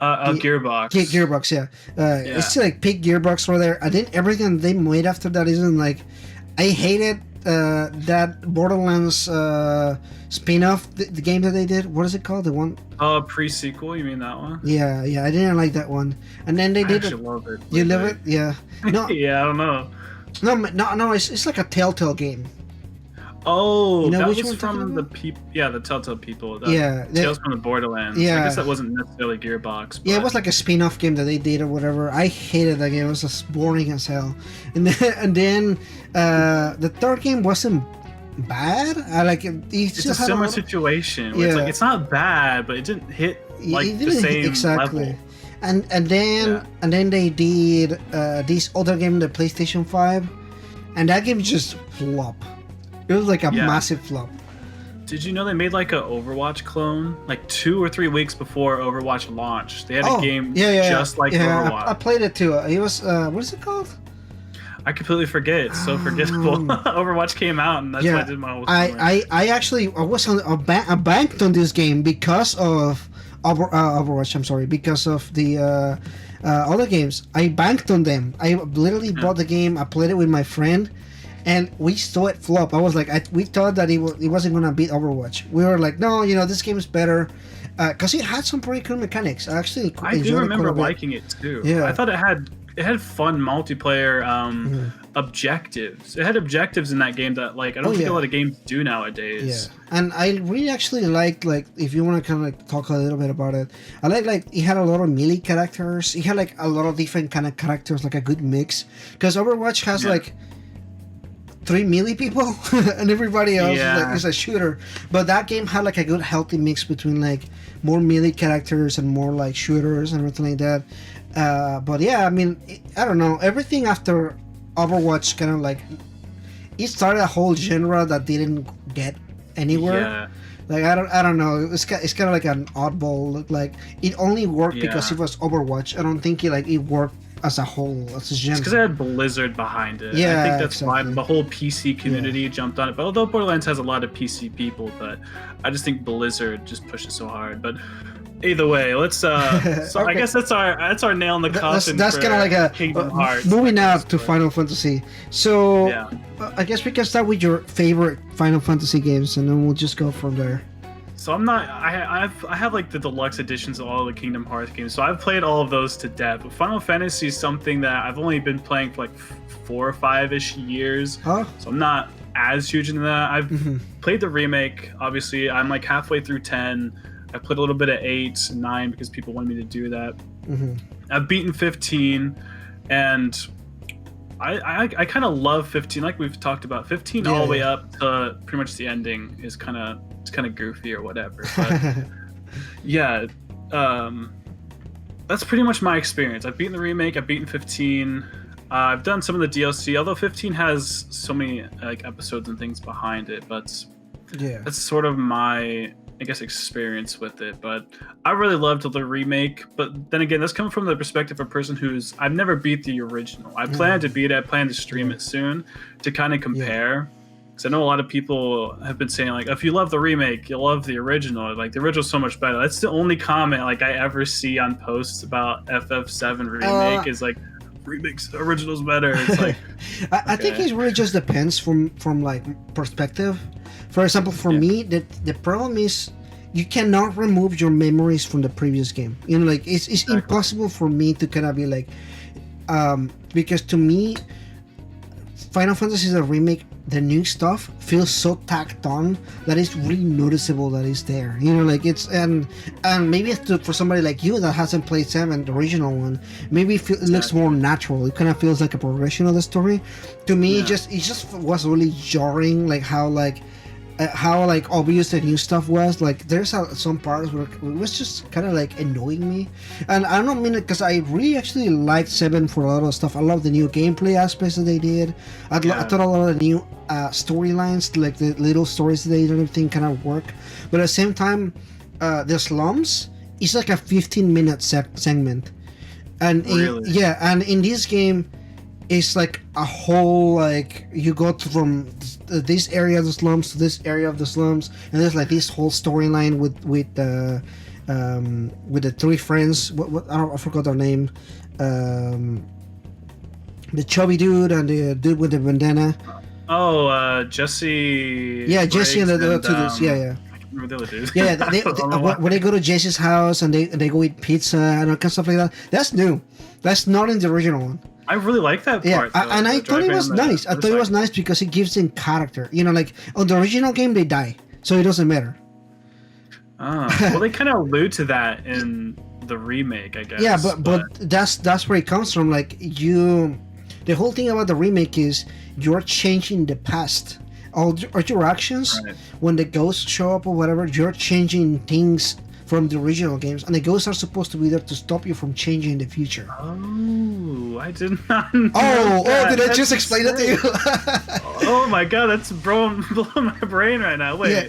Gearbox. Gearbox, yeah. It's like peak Gearbox right there. I think everything they made after that isn't like. I hated that Borderlands spin-off, the game that they did. What is it called? The one? Pre-sequel. You mean that one? Yeah. I didn't like that one. And then they did. I love it. You love it? Yeah. No. Yeah, I don't know. No. It's like a Telltale game. Oh, you know that which was one from the people. Yeah, the Telltale people. Tales from the Borderlands. Yeah, I guess that wasn't necessarily Gearbox. But... Yeah, it was like a spin-off game that they did or whatever. I hated that game. It was just boring as hell. And then the third game wasn't bad. I like it. It's a similar situation. Where it's like it's not bad, but it didn't hit like the same level. And then they did this other game, the PlayStation 5, and that game just flopped. It was like a massive flop. Did you know they made like a Overwatch clone like 2 or 3 weeks before Overwatch launched? They had a game just like Overwatch. I played it too. It was what is it called? I completely forget. It's so forgettable. Overwatch came out, and that's why I did my whole summer. I banked on this game because of Overwatch. I'm sorry, because of the other games. I banked on them. I literally bought the game. I played it with my friend. And we saw it flop. I was like, we thought that it wasn't gonna beat Overwatch. We were like, no, this game is better, because it had some pretty cool mechanics. I do remember liking it too. Yeah, I thought it had fun multiplayer objectives. It had objectives in that game that I don't think a lot of games do nowadays. Yeah, and I really actually liked, if you want to kind of talk a little bit about it, I like it had a lot of melee characters. It had a lot of different kind of characters, like a good mix. Because Overwatch has 3 melee people and everybody else is a shooter, but that game had a good healthy mix between more melee characters and more shooters and everything like that. But yeah, I mean, I don't know, everything after Overwatch kind of it started a whole genre that didn't get anywhere. I don't know, it's kind of like an oddball. It only worked because it was Overwatch. I don't think it worked as a whole, as a genre. It's because it had Blizzard behind it. Yeah, I think that's why the whole PC community jumped on it. But although Borderlands has a lot of PC people, but I just think Blizzard just pushes so hard. But either way, let's. I guess that's our nail in the coffin. That's kind of like a Kingdom Hearts. Moving out to Final Fantasy. So I guess we can start with your favorite Final Fantasy games, and then we'll just go from there. So I'm not. I have the deluxe editions of all the Kingdom Hearts games. So I've played all of those to death. But Final Fantasy is something that I've only been playing for 4 or 5-ish years. Huh? So I'm not as huge into that. I've played the remake. Obviously, I'm halfway through 10. I played a little bit of 8 and 9 because people wanted me to do that. I've beaten 15, and I kind of love 15. Like we've talked about, 15 all the way up to pretty much the ending is kind of goofy or whatever. But that's pretty much my experience. I've beaten the remake. I've beaten 15. I've done some of the DLC, although 15 has so many episodes and things behind it. But that's sort of my, I guess, experience with it. But I really loved the remake. But then again, that's coming from the perspective of a person I've never beat the original. I plan to beat it. I plan to stream it soon to kind of compare. Because I know a lot of people have been saying, if you love the remake, you'll love the original. The original's so much better. That's the only comment I ever see on posts about FF7 remake is remakes, the original's better. It's I think it really just depends from perspective. For example, for me, the problem is you cannot remove your memories from the previous game. It's impossible for me to kind of be because to me, Final Fantasy the remake, the new stuff feels so tacked on that it's really noticeable that it's there. It's and maybe for somebody like you that hasn't played 7, the original one, maybe it looks more natural. It kind of feels like a progression of the story. To me, it just was really jarring, how obvious the new stuff was. There's some parts where it was just kind of annoying me, and I don't mean it because I really actually liked 7 for a lot of stuff. I love the new gameplay aspects that they did. I thought a lot of the new storylines, the little stories that they did and everything, kind of work. But at the same time, the slums is a 15-minute segment, and and in this game, it's a whole you go from this area of the slums to this area of the slums, and there's this whole storyline with the 3 friends. I forgot their name. The chubby dude and the dude with the bandana. Oh, Jesse. Yeah, Jesse and the other 2 dudes. I can't remember the other dudes. When they go to Jesse's house and they go eat pizza and all kind of stuff like that. That's new. That's not in the original one. I really like that part. And I thought it was nice. I thought it was nice because it gives them character. On the original game, they die, so it doesn't matter. Well, they kind of allude to that in the remake, I guess. Yeah, but that's where it comes from. The whole thing about the remake is you're changing the past. All your actions, when the ghosts show up or whatever, you're changing things from the original games, and the ghosts are supposed to be there to stop you from changing in the future. Oh, I did not know Oh, that. did I just explain it to you? Oh my god, that's blowing my brain right now. Wait,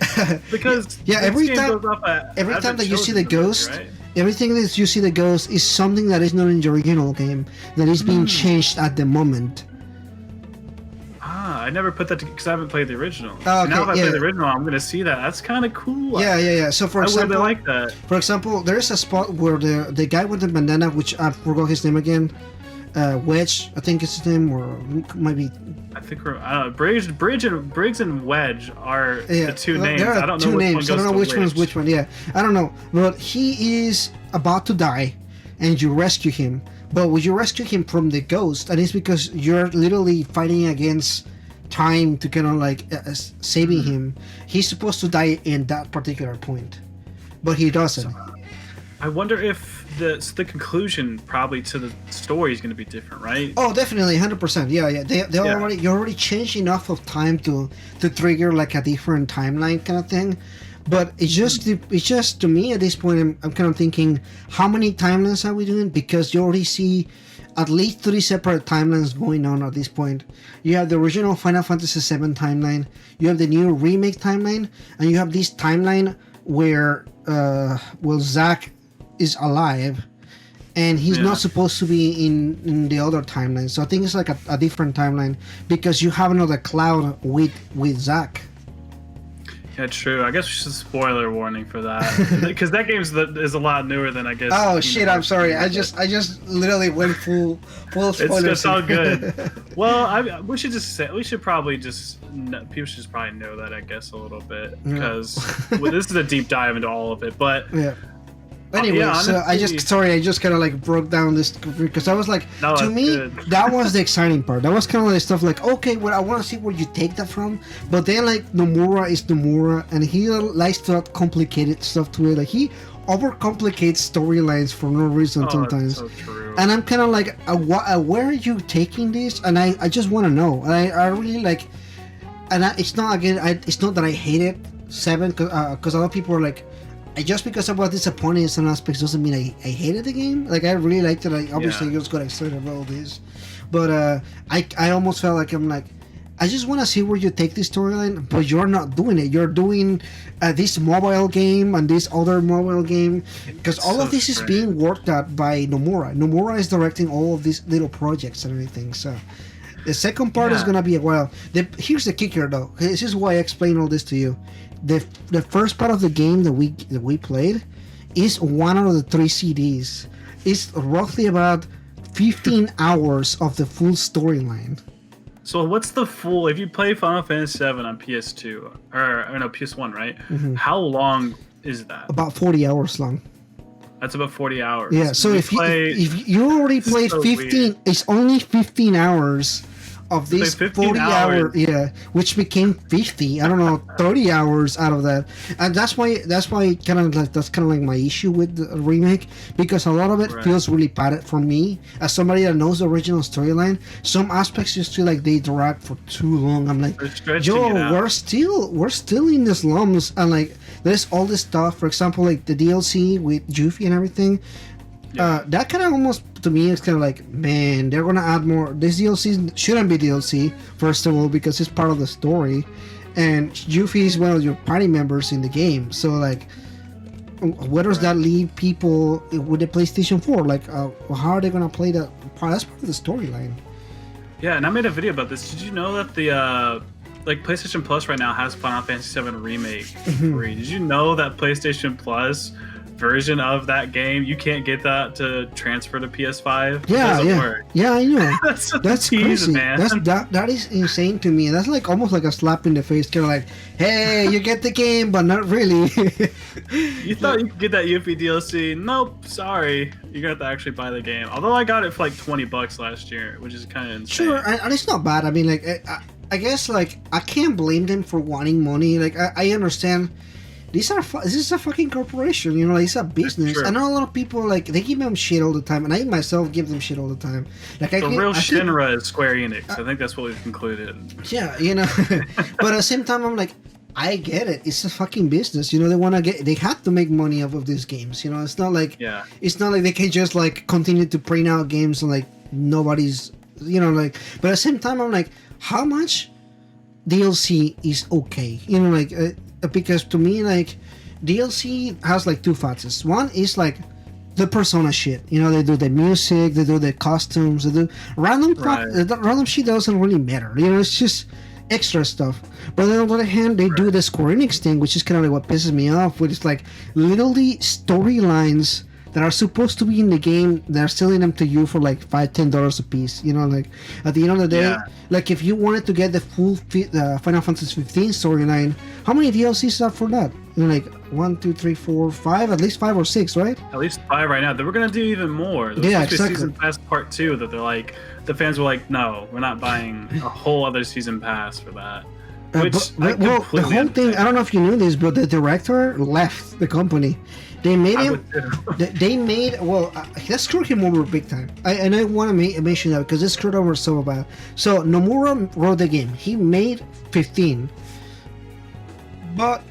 because every game time, goes off every time that you see the children, ghost, right? everything that you see the ghost is something that is not in the original game, that is being changed at the moment. I never put that because I haven't played the original. Oh, okay, now if I play the original, I'm gonna see that. That's kind of cool. Yeah. So for example, I like that. For example, there is a spot where the guy with the bandana, which I forgot his name again, Wedge, I think it's his name, or maybe. I think Briggs and Wedge are the two names. There are I don't two know names. Which I one don't know goes which one's which one. Yeah, I don't know. But he is about to die, and you rescue him. But when you rescue him from the ghost, and it's because you're literally fighting against time to kind of like saving him. He's supposed to die in that particular point, but he doesn't. I wonder if the conclusion probably to the story is going to be different, right? Oh, definitely, 100%. Yeah. They already you already changed enough of time to trigger like a different timeline kind of thing. But it's just to me at this point, I'm kind of thinking, how many timelines are we doing? Because you already see at least 3 separate timelines going on at this point. You have the original Final Fantasy VII timeline, you have the new remake timeline, and you have this timeline where Zack is alive, and he's not supposed to be in the other timeline. So I think it's like a different timeline because you have another Cloud with Zack. Yeah, true. I guess we should spoiler warning for that because that game is a lot newer than I guess. Oh shit! I'm sorry. I just literally went full spoiler. It's all good. Well, we should probably just people should probably know that, I guess, a little bit because this is a deep dive into all of it. But yeah. Anyway, so I just kind of like broke down this because I was like, to me, that was the exciting part. That was kind of like stuff like, okay, well, I want to see where you take that from. But then like Nomura is Nomura, and he likes to add complicated stuff to it. Like he overcomplicates storylines for no reason sometimes. That's so true. And I'm kind of like, where are you taking this? And I just want to know. And I really like, and it's not that I hate it 7 because a lot of people are like, just because I was disappointed in some aspects doesn't mean I hated the game. Like I really liked it. I obviously just got excited about all this, but I almost felt like I'm like, I just want to see where you take this storyline, but you're not doing it. You're doing this mobile game and this other mobile game because all of this is being worked out by Nomura. Nomura is directing all of these little projects and everything. So the second part is gonna be a while. Here's the kicker though. This is why I explain all this to you. The first part of the game that we played is one out of the 3 CDs. It's roughly about 15 hours of the full storyline. So what's the full? If you play Final Fantasy VII on PS2 or no PS1, right? Mm-hmm. How long is that? About 40 hours long. That's about 40 hours. Yeah. So if you already played 15, it's only 15 hours of this 40 hour, which became 50. I don't know, 30 hours out of that, and that's why kind of like that's kind of like my issue with the remake because a lot of it feels really padded for me as somebody that knows the original storyline. Some aspects just feel like they drag for too long. I'm like, yo, we're still in the slums, and like there's all this stuff. For example, like the DLC with Yuffie and everything. That kind of almost to me is kind of like, man, they're gonna add more. This DLC shouldn't be DLC, first of all, because it's part of the story, and Yuffie is one of your party members in the game. So like, where does that leave people with the PlayStation 4? Like, how are they gonna play that part? That's part of the storyline. Yeah, and I made a video about this. Did you know that the like PlayStation Plus right now has Final Fantasy VII Remake free? Did you know that PlayStation Plus version of that game, you can't get that to transfer to PS5? Yeah, I know. That's crazy, man. That is insane to me. That's like almost like a slap in the face, kind of like, hey, you get the game, but not really. You thought you could get that Yuffie DLC? Nope, sorry. You're gonna have to actually buy the game. Although I got it for like $20 last year, which is kind of insane. Sure, and it's not bad. I mean, like, I guess like I can't blame them for wanting money. Like, I understand. This is a fucking corporation, you know, like, it's a business. I know a lot of people, like, they give them shit all the time, and I myself give them shit all the time. Like, the real Shinra is Square Enix. I think that's what we've concluded. Yeah, you know, but at the same time, I'm like, I get it. It's a fucking business. You know, they have to make money off of these games. You know, it's not like they can just like continue to print out games and like nobody's, you know, like. But at the same time, I'm like, how much DLC is okay? You know, like because to me, like DLC has like two facets. One is like the Persona shit. You know, they do the music, they do the costumes, they do random shit doesn't really matter. You know, it's just extra stuff. But then on the other hand, they do the Square Enix thing, which is kind of like what pisses me off, which is like literally storylines that are supposed to be in the game. They're selling them to you for like $5-10 a piece. You know, like at the end of the day, like if you wanted to get the full Final Fantasy 15 storyline, how many DLCs are for that? You know, like 1, 2, 3, 4, 5, at least 5 or 6, right? At least 5 right now. They were gonna do even more. Yeah, exactly. Season Pass Part 2 that they're like, the fans were like, no, we're not buying a whole other season pass for that. Which well, the whole thing, I don't know if you knew this, but the director left the company. They made him. That screwed him over big time. I want to mention that because it screwed over so bad. So Nomura wrote the game. He made 15, but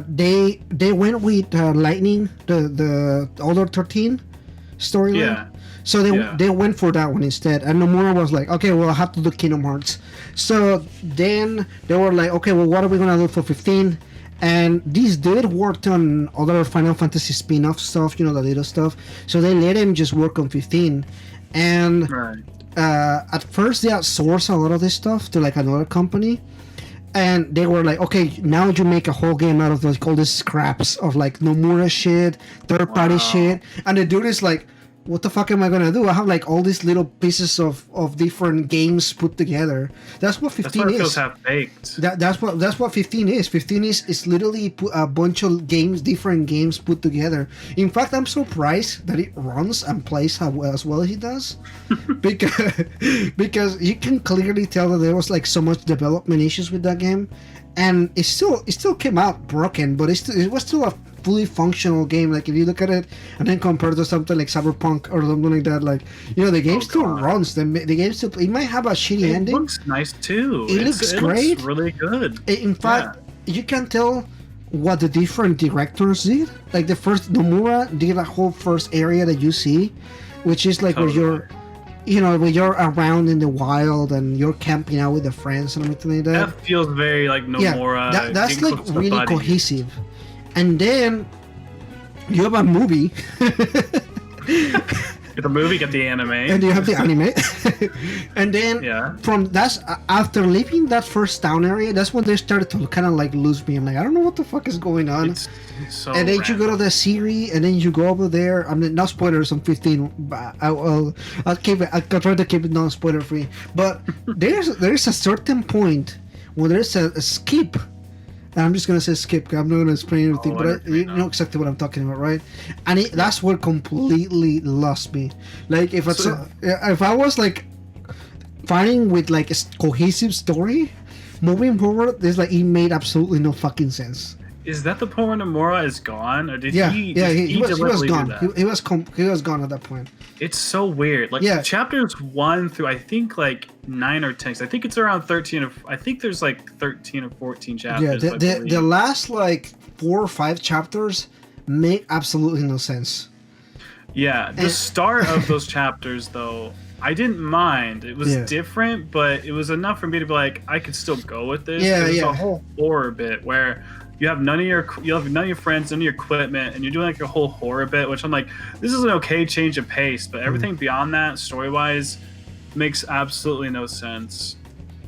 they went with Lightning, the older 13 storyline. Yeah. So they went for that one instead, and Nomura was like, okay, well, I have to do Kingdom Hearts. So then they were like, okay, well, what are we gonna do for 15? And this dude worked on other Final Fantasy spin-off stuff, you know, the little stuff. So they let him just work on 15. And at first they outsourced a lot of this stuff to like another company. And they were like, okay, now you make a whole game out of like all these scraps of like Nomura shit, third-party shit. And the dude is like, what the fuck am I gonna do? I have like all these little pieces of different games put together. That's what 15 is. That's what it feels is. Half-baked. That's what 15 is. 15 is literally a bunch of games, different games put together. In fact, I'm surprised that it runs and plays as well as it does, because you can clearly tell that there was like so much development issues with that game, and it still came out broken, but it was still a fully functional game. Like if you look at it and then compare it to something like Cyberpunk or something like that, like, you know, the game still runs. The game still, it might have a shitty ending. It looks nice too. It looks great. Looks really good. In fact, you can tell what the different directors did. Like the first, Nomura did a whole first area that you see, which is like where you're, you know, when you're around in the wild and you're camping out with your friends and everything like that. That feels very like Nomura. Yeah, that's like really cohesive. And then you have a movie. Get the movie, get the anime. And you have the anime. And then from that's after leaving that first town area, that's when they started to kind of like lose me. I'm like, I don't know what the fuck is going on. It's so and then random. you go to the series, and then you go over there. I mean, no spoilers on 15. But I'll keep it. I'll try to keep it non-spoiler free. But there's a certain point where there's a skip. And I'm just gonna say skip. I'm not gonna explain everything, but you know exactly what I'm talking about, right? And that's what completely lost me. Like if I was like finding with like a cohesive story, moving forward, there's like it made absolutely no fucking sense. Is that the point where Nomura is gone, or did he was gone. He was gone at that point. It's so weird. Like chapters 1 through I think like 9 or 10. I think it's around 13. I think there's like 13 or 14 chapters. Yeah, the last like 4 or 5 chapters make absolutely no sense. Yeah, the start of those chapters though, I didn't mind. It was different, but it was enough for me to be like, I could still go with this. There's a whole horror bit where you have none of your friends, none of your equipment, and you're doing like a whole horror bit, which I'm like, this is an okay change of pace, but everything beyond that, story-wise, makes absolutely no sense.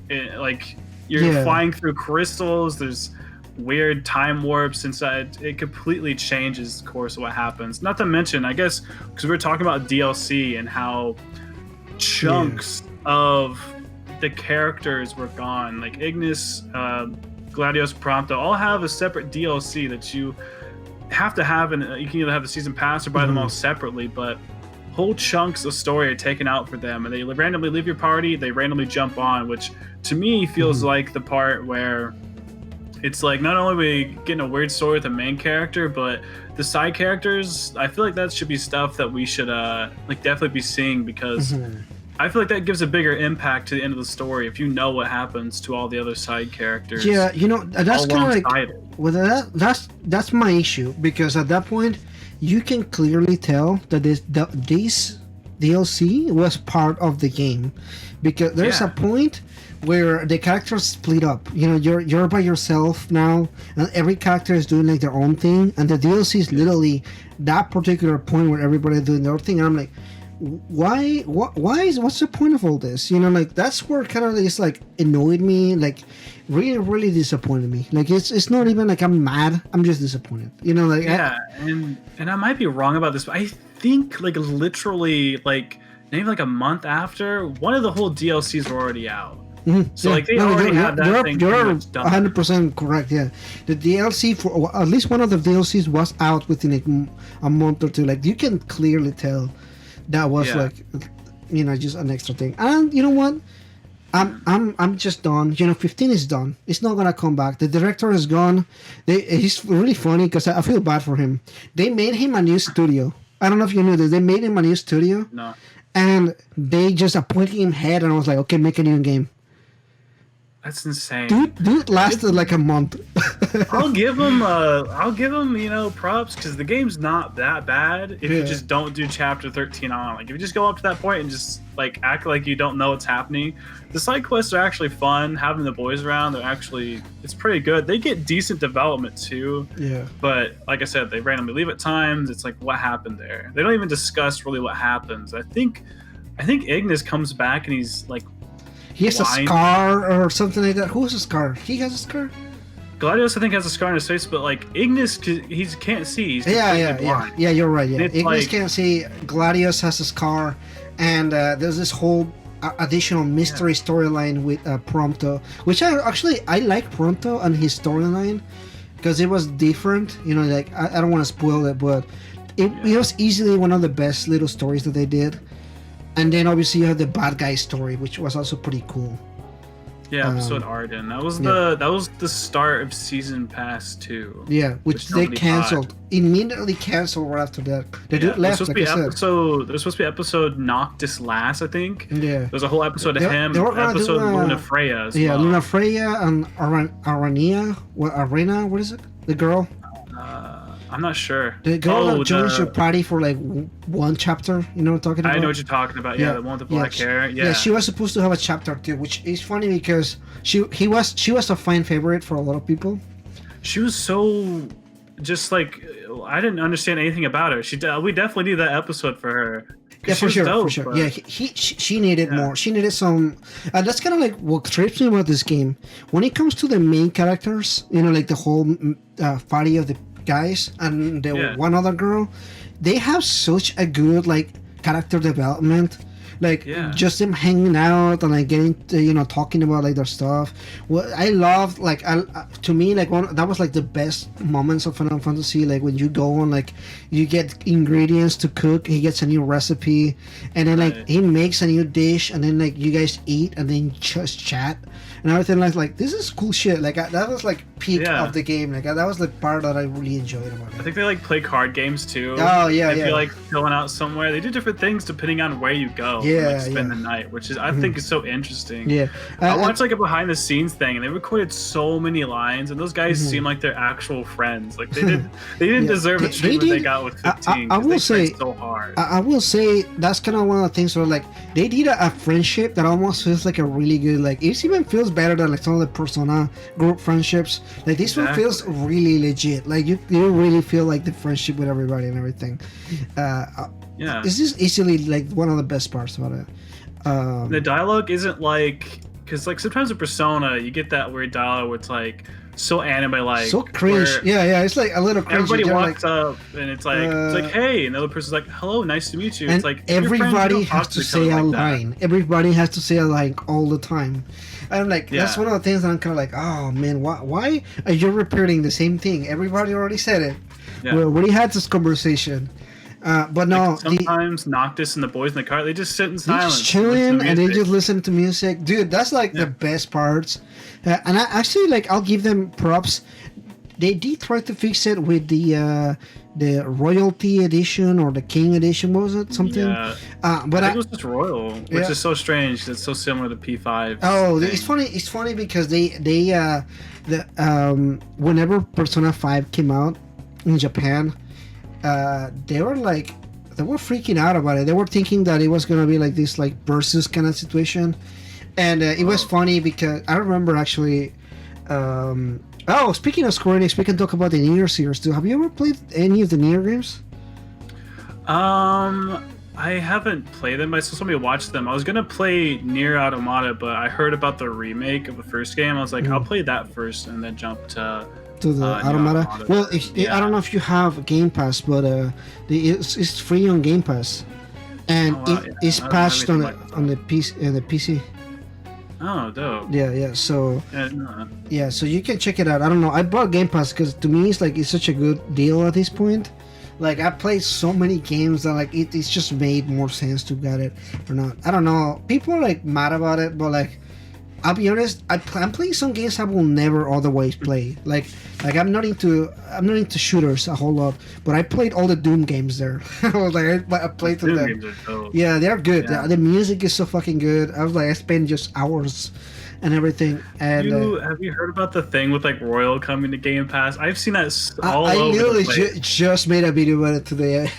Like you're flying through crystals. There's weird time warps inside. It completely changes the course of what happens. Not to mention, I guess, because we were talking about DLC and how chunks of the characters were gone. Like Ignis, Gladius, Prompto all have a separate DLC that you have to have, and you can either have the season pass or buy them all separately, but whole chunks of story are taken out for them, and they randomly leave your party, they randomly jump on, which to me feels like the part where it's like not only are we getting a weird story with the main character, but the side characters, I feel like that should be stuff that we should like definitely be seeing, because I feel like that gives a bigger impact to the end of the story if you know what happens to all the other side characters. Yeah, you know, that's kind of like, alongside it. well, that's my issue, because at that point you can clearly tell that this DLC was part of the game, because there's a point where the characters split up. You know, you're by yourself now, and every character is doing like their own thing, and the DLC is literally that particular point where everybody's doing their own thing. And I'm like, what's the point of all this? You know, like that's where kind of it's like annoyed me, like really disappointed me. Like it's not even like I'm mad, I'm just disappointed, you know, like and I might be wrong about this, but I think like literally like maybe like a month after, one of the whole DLCs were already out. So like they already had that thing pretty much done. 100% correct. Yeah, the DLC for at least one of the DLCs was out within like a month or two. Like you can clearly tell that was like, you know, just an extra thing. And you know what? I'm just done. You know, 15 is done. It's not gonna come back. The director is gone. He's really funny because I feel bad for him. They made him a new studio. I don't know if you knew this. They made him a new studio. No. And they just appointed him head, and I was like, okay, make a new game. That's insane. Dude lasted like a month. I'll give him, you know, props, because the game's not that bad if you just don't do chapter 13 on. Like if you just go up to that point and just like act like you don't know what's happening. The side quests are actually fun. Having the boys around, it's pretty good. They get decent development too. Yeah. But like I said, they randomly leave at times. It's like, what happened there? They don't even discuss really what happens. I think Ignis comes back and he's like, he has a scar or something like that. Who has a scar? He has a scar? Gladius, I think, has a scar on his face, but like Ignis, he can't see. He's yeah. You're right. Yeah, Ignis can't see. Gladius has a scar, and there's this whole additional mystery storyline with Prompto, which I like Prompto and his storyline because it was different. You know, like I don't want to spoil it, but it was easily one of the best little stories that they did. And then obviously you have the bad guy story, which was also pretty cool. Yeah, episode Arden. That was the start of season pass 2. Yeah, which they canceled. Immediately canceled right after that. They left, like I said. There's supposed to be episode Noctis Last, I think. Yeah. There's a whole episode of him. Episode Luna Freya as well. Luna Freya and Arena. What is it? The girl? I'm not sure. The girl that joins your party for like one chapter. You know what I'm talking about? I know what you're talking about. Yeah, the one with the black hair. Yeah, she was supposed to have a chapter too, which is funny because she was a fan favorite for a lot of people. She was so just like I didn't understand anything about her. We definitely need that episode for her. Yeah, for sure. But... Yeah, she needed more. She needed some. That's kind of like what trips me about this game. When it comes to the main characters, you know, like the whole party of the guys and the one other girl, they have such a good like character development, like just them hanging out and like getting to, you know, talking about like their stuff. What I loved, like to me, like that was like the best moments of Final Fantasy, like when you go on, like you get ingredients to cook, he gets a new recipe, and then like he makes a new dish, and then like you guys eat and then just chat and everything. Like this is cool shit. Like that was like peak of the game. Like that was the part that I really enjoyed about it. I think they like play card games too. Oh yeah, if you're like going out somewhere, they do different things depending on where you go. Yeah, and, like, spend the night, which is I think is so interesting. Yeah, I watched like a behind the scenes thing, and they recorded so many lines, and those guys seem like they're actual friends. Like they didn't deserve the treatment they got with 15. I will say so hard. I will say that's kind of one of the things where like they did a friendship that almost feels like a really good, like it even feels better than like some of the Persona group friendships. Like this one feels really legit. Like you really feel like the friendship with everybody and everything. This is easily like one of the best parts about it. The dialogue isn't like, because like sometimes in Persona you get that weird dialogue where it's like so anime-like, so cringe. Yeah, it's like a little cringe. Everybody walks up and it's like hey, and the other person's like, hello, nice to meet you. And it's like everybody has to say a line. Everybody has to say a line all the time. And like that's one of the things that I'm kind of like, oh man, why are you repeating the same thing? Everybody already said it. We already had this conversation. But no, like sometimes Noctis and the boys in the car, they just sit in silence, just chilling, and they just listen to music. Dude, that's like the best parts. And I actually, like, I'll give them props. they did try to fix it with the royalty edition or the king edition. What was it? Something. Yeah. But I think it was just royal, which is so strange. It's so similar to P5. Oh, it's funny. It's funny because whenever Persona 5 came out in Japan, they were freaking out about it. They were thinking that it was gonna be like this like versus kind of situation, and it was funny because I remember actually. Speaking of Square Enix, we can talk about the Nier series too. Have you ever played any of the Nier games? I haven't played them. I saw somebody watch them. I was gonna play Nier Automata, but I heard about the remake of the first game. I was like, I'll play that first and then jump to the Automata. Well, I don't know if you have Game Pass, but it's free on Game Pass, and it's patched on the PC. Oh, dope. Yeah. So yeah, so you can check it out. I don't know. I bought Game Pass because to me it's such a good deal at this point. Like I played so many games that like it's just made more sense to get it or not. I don't know. People are like mad about it, but like I'll be honest. I'm playing some games I will never otherwise play. Like I'm not into shooters a whole lot, but I played all the Doom games there. I played through them. Games are dope. Yeah, they're good. Yeah. The music is so fucking good. I spent just hours and everything. And have you heard about the thing with like Royal coming to Game Pass? I've seen that all I over literally the place. just made a video about it today.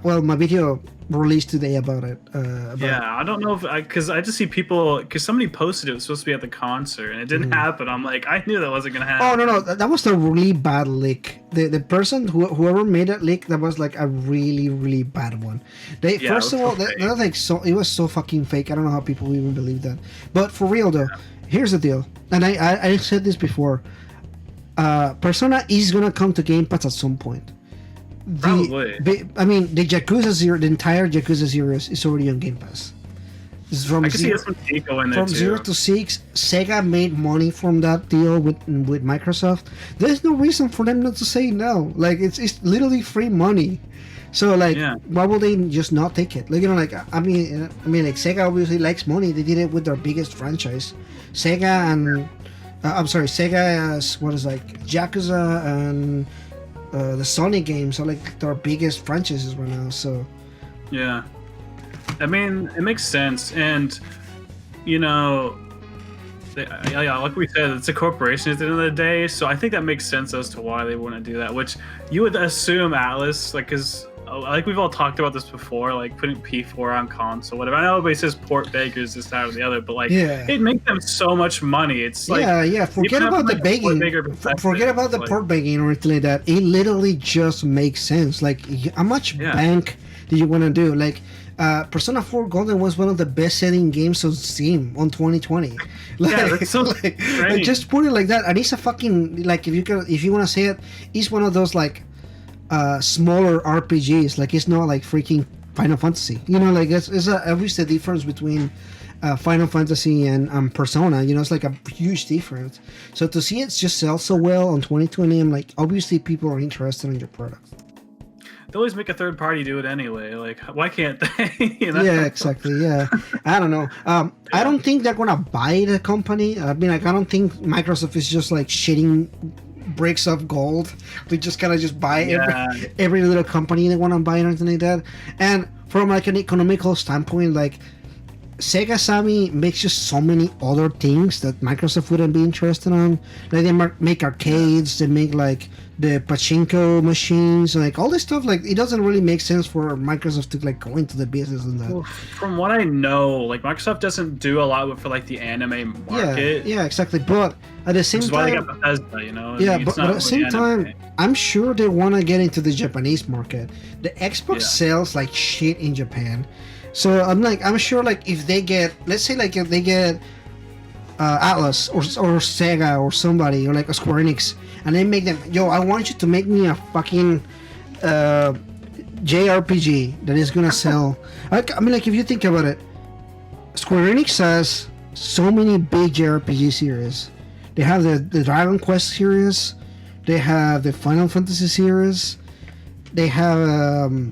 My video released today about it. I don't know if because I just see people because somebody posted it was supposed to be at the concert and it didn't happen. I'm like, I knew that wasn't gonna happen. Oh no, that was a really bad leak. The person whoever made that leak, that was like a really really bad one. First of all, they're like it was so fucking fake. I don't know how people even believe that. But for real though, here's the deal, and I said this before. Persona is gonna come to Game Pass at some point. Probably. The entire Yakuza series is already on Game Pass. It's from I can see this one in there from too. 0 to 6. Sega made money from that deal with Microsoft. There's no reason for them not to say no. Like it's literally free money. So like, why would they just not take it? Like I mean, like Sega obviously likes money. They did it with their biggest franchise, Sega and Sega's Yakuza and the Sonic games are like their biggest franchises right now. So yeah, I mean it makes sense, and you know, like we said, it's a corporation at the end of the day. So I think that makes sense as to why they want to do that. Which you would assume Atlas, like, because like we've all talked about this before, like putting P4 on console, whatever. I know everybody says port beggars, this, that, or the other, but like it makes them so much money. It's like forget about the begging. Forget about the port begging or anything like that. It literally just makes sense. Like how much bank do you want to do? Like Persona 4 Golden was one of the best-selling games on Steam on 2020. That's so like just put it like that, and it's a fucking like if you want to say it, it's one of those like smaller RPGs. Like it's not like freaking Final Fantasy. You know, like it's obviously the difference between Final Fantasy and Persona. You know, it's like a huge difference. So to see it just sell so well on 2020, I'm like, obviously people are interested in your product. They always make a third party do it anyway. Like, why can't they? You know? Yeah, exactly. Yeah, I don't know. I don't think they're gonna buy the company. I mean, like, I don't think Microsoft is just like shitting bricks of gold. They just kind of just buy every little company they want to buy or anything like that. And from like an economical standpoint, like Sega Sammy makes just so many other things that Microsoft wouldn't be interested on. Like they make arcades, they make like the pachinko machines, like all this stuff. Like it doesn't really make sense for Microsoft to like go into the business and that. Well, from what I know, like Microsoft doesn't do a lot for like the anime market. Yeah, exactly. But at the same time, why they got Bethesda, you know. Yeah, but at the same time, I'm sure they want to get into the Japanese market. The Xbox sells like shit in Japan. So I'm sure like if they get, let's say like if they get Atlas or Sega or somebody or like a Square Enix, and they make them, I want you to make me a fucking JRPG that is gonna sell. I mean, like if you think about it, Square Enix has so many big JRPG series. They have the Dragon Quest series, they have the Final Fantasy series, they have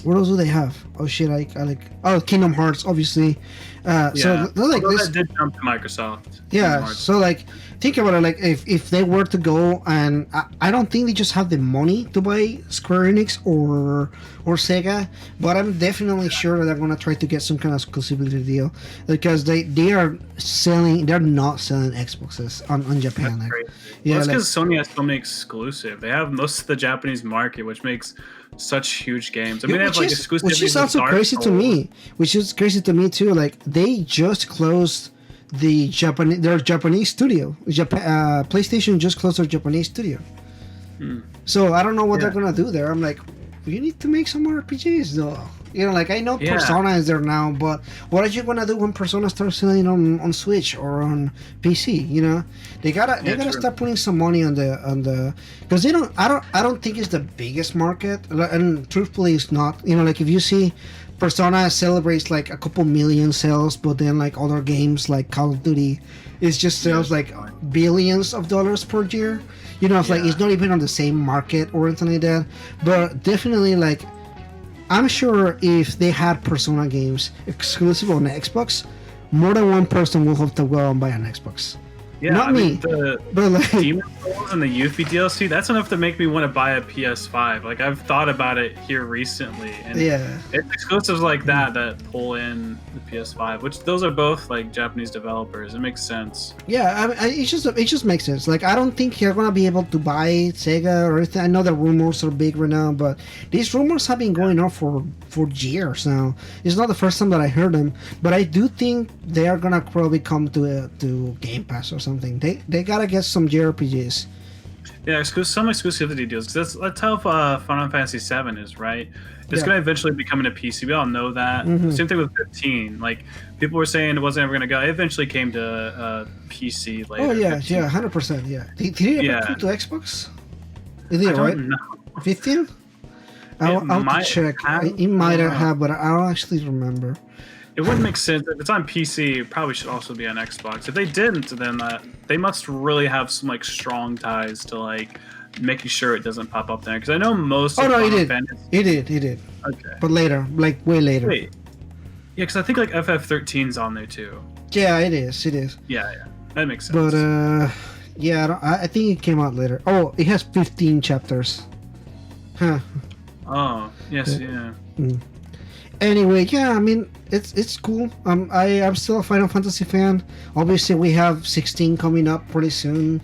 What else do they have? Oh shit! I like. Oh, Kingdom Hearts, obviously. So like although this. that did jump to Microsoft. Yeah. So like, think about it. Like, if they were to go, and I don't think they just have the money to buy Square Enix or Sega, but I'm definitely sure that they're gonna try to get some kind of exclusivity deal because they are selling. They're not selling Xboxes on Japan. That's Like, crazy. yeah, Well, it's like, because Sony has so many exclusive. They have most of the Japanese market, which makes such huge games. I mean, they have like exclusive. which is also crazy to me. Which is crazy to me too. Like, they just closed their Japanese studio. PlayStation just closed their Japanese studio. So I don't know what they're gonna do there. I'm like, you need to make some RPGs though. You know, like, I know Persona is there now, but what are you gonna do when Persona starts selling on Switch or on PC? You know, they gotta start putting some money on the because I don't think it's the biggest market, and truthfully it's not. You know, like, if you see Persona celebrates like a couple million sales, but then like other games like Call of Duty, it's just sells like billions of dollars per year. You know, it's like it's not even on the same market or anything like that. But definitely, like, I'm sure if they had Persona games exclusive on Xbox, more than one person will have to go and buy an Xbox. Yeah, not me, but like Demon Souls and the Yuffie DLC, that's enough to make me want to buy a PS5. Like, I've thought about it here recently, and it's exclusives like that pull in the PS5, which those are both like Japanese developers. It makes sense. Yeah, it just makes sense. Like, I don't think you're gonna be able to buy Sega or anything. I know the rumors are big right now, but these rumors have been going on for years now. It's not the first time that I heard them, but I do think they are gonna probably come to Game Pass or something. They gotta get some JRPGs. Yeah, some exclusivity deals. That's how Final Fantasy VII is, right? It's going to eventually be coming to PC. We all know that. Same thing with 15. Like, people were saying it wasn't ever going to go. It eventually came to PC later. Oh yeah, 15. yeah, 100%. Yeah. Did it ever come to Xbox? It did, right? No. 15? I'll have to check. It might have, but I don't actually remember. It wouldn't make sense. If it's on PC, it probably should also be on Xbox. If they didn't, then they must really have some like strong ties to like making sure it doesn't pop up there. Because I know most. Oh of no, Final it Fantasy... did. Okay. But later, like way later. Wait. Yeah, because I think like FF13's on there too. Yeah, it is. Yeah, that makes sense. But I think it came out later. Oh, it has 15 chapters. Huh. Oh yes, yeah. Anyway, yeah, I mean, it's cool. I'm still a Final Fantasy fan. Obviously, we have 16 coming up pretty soon.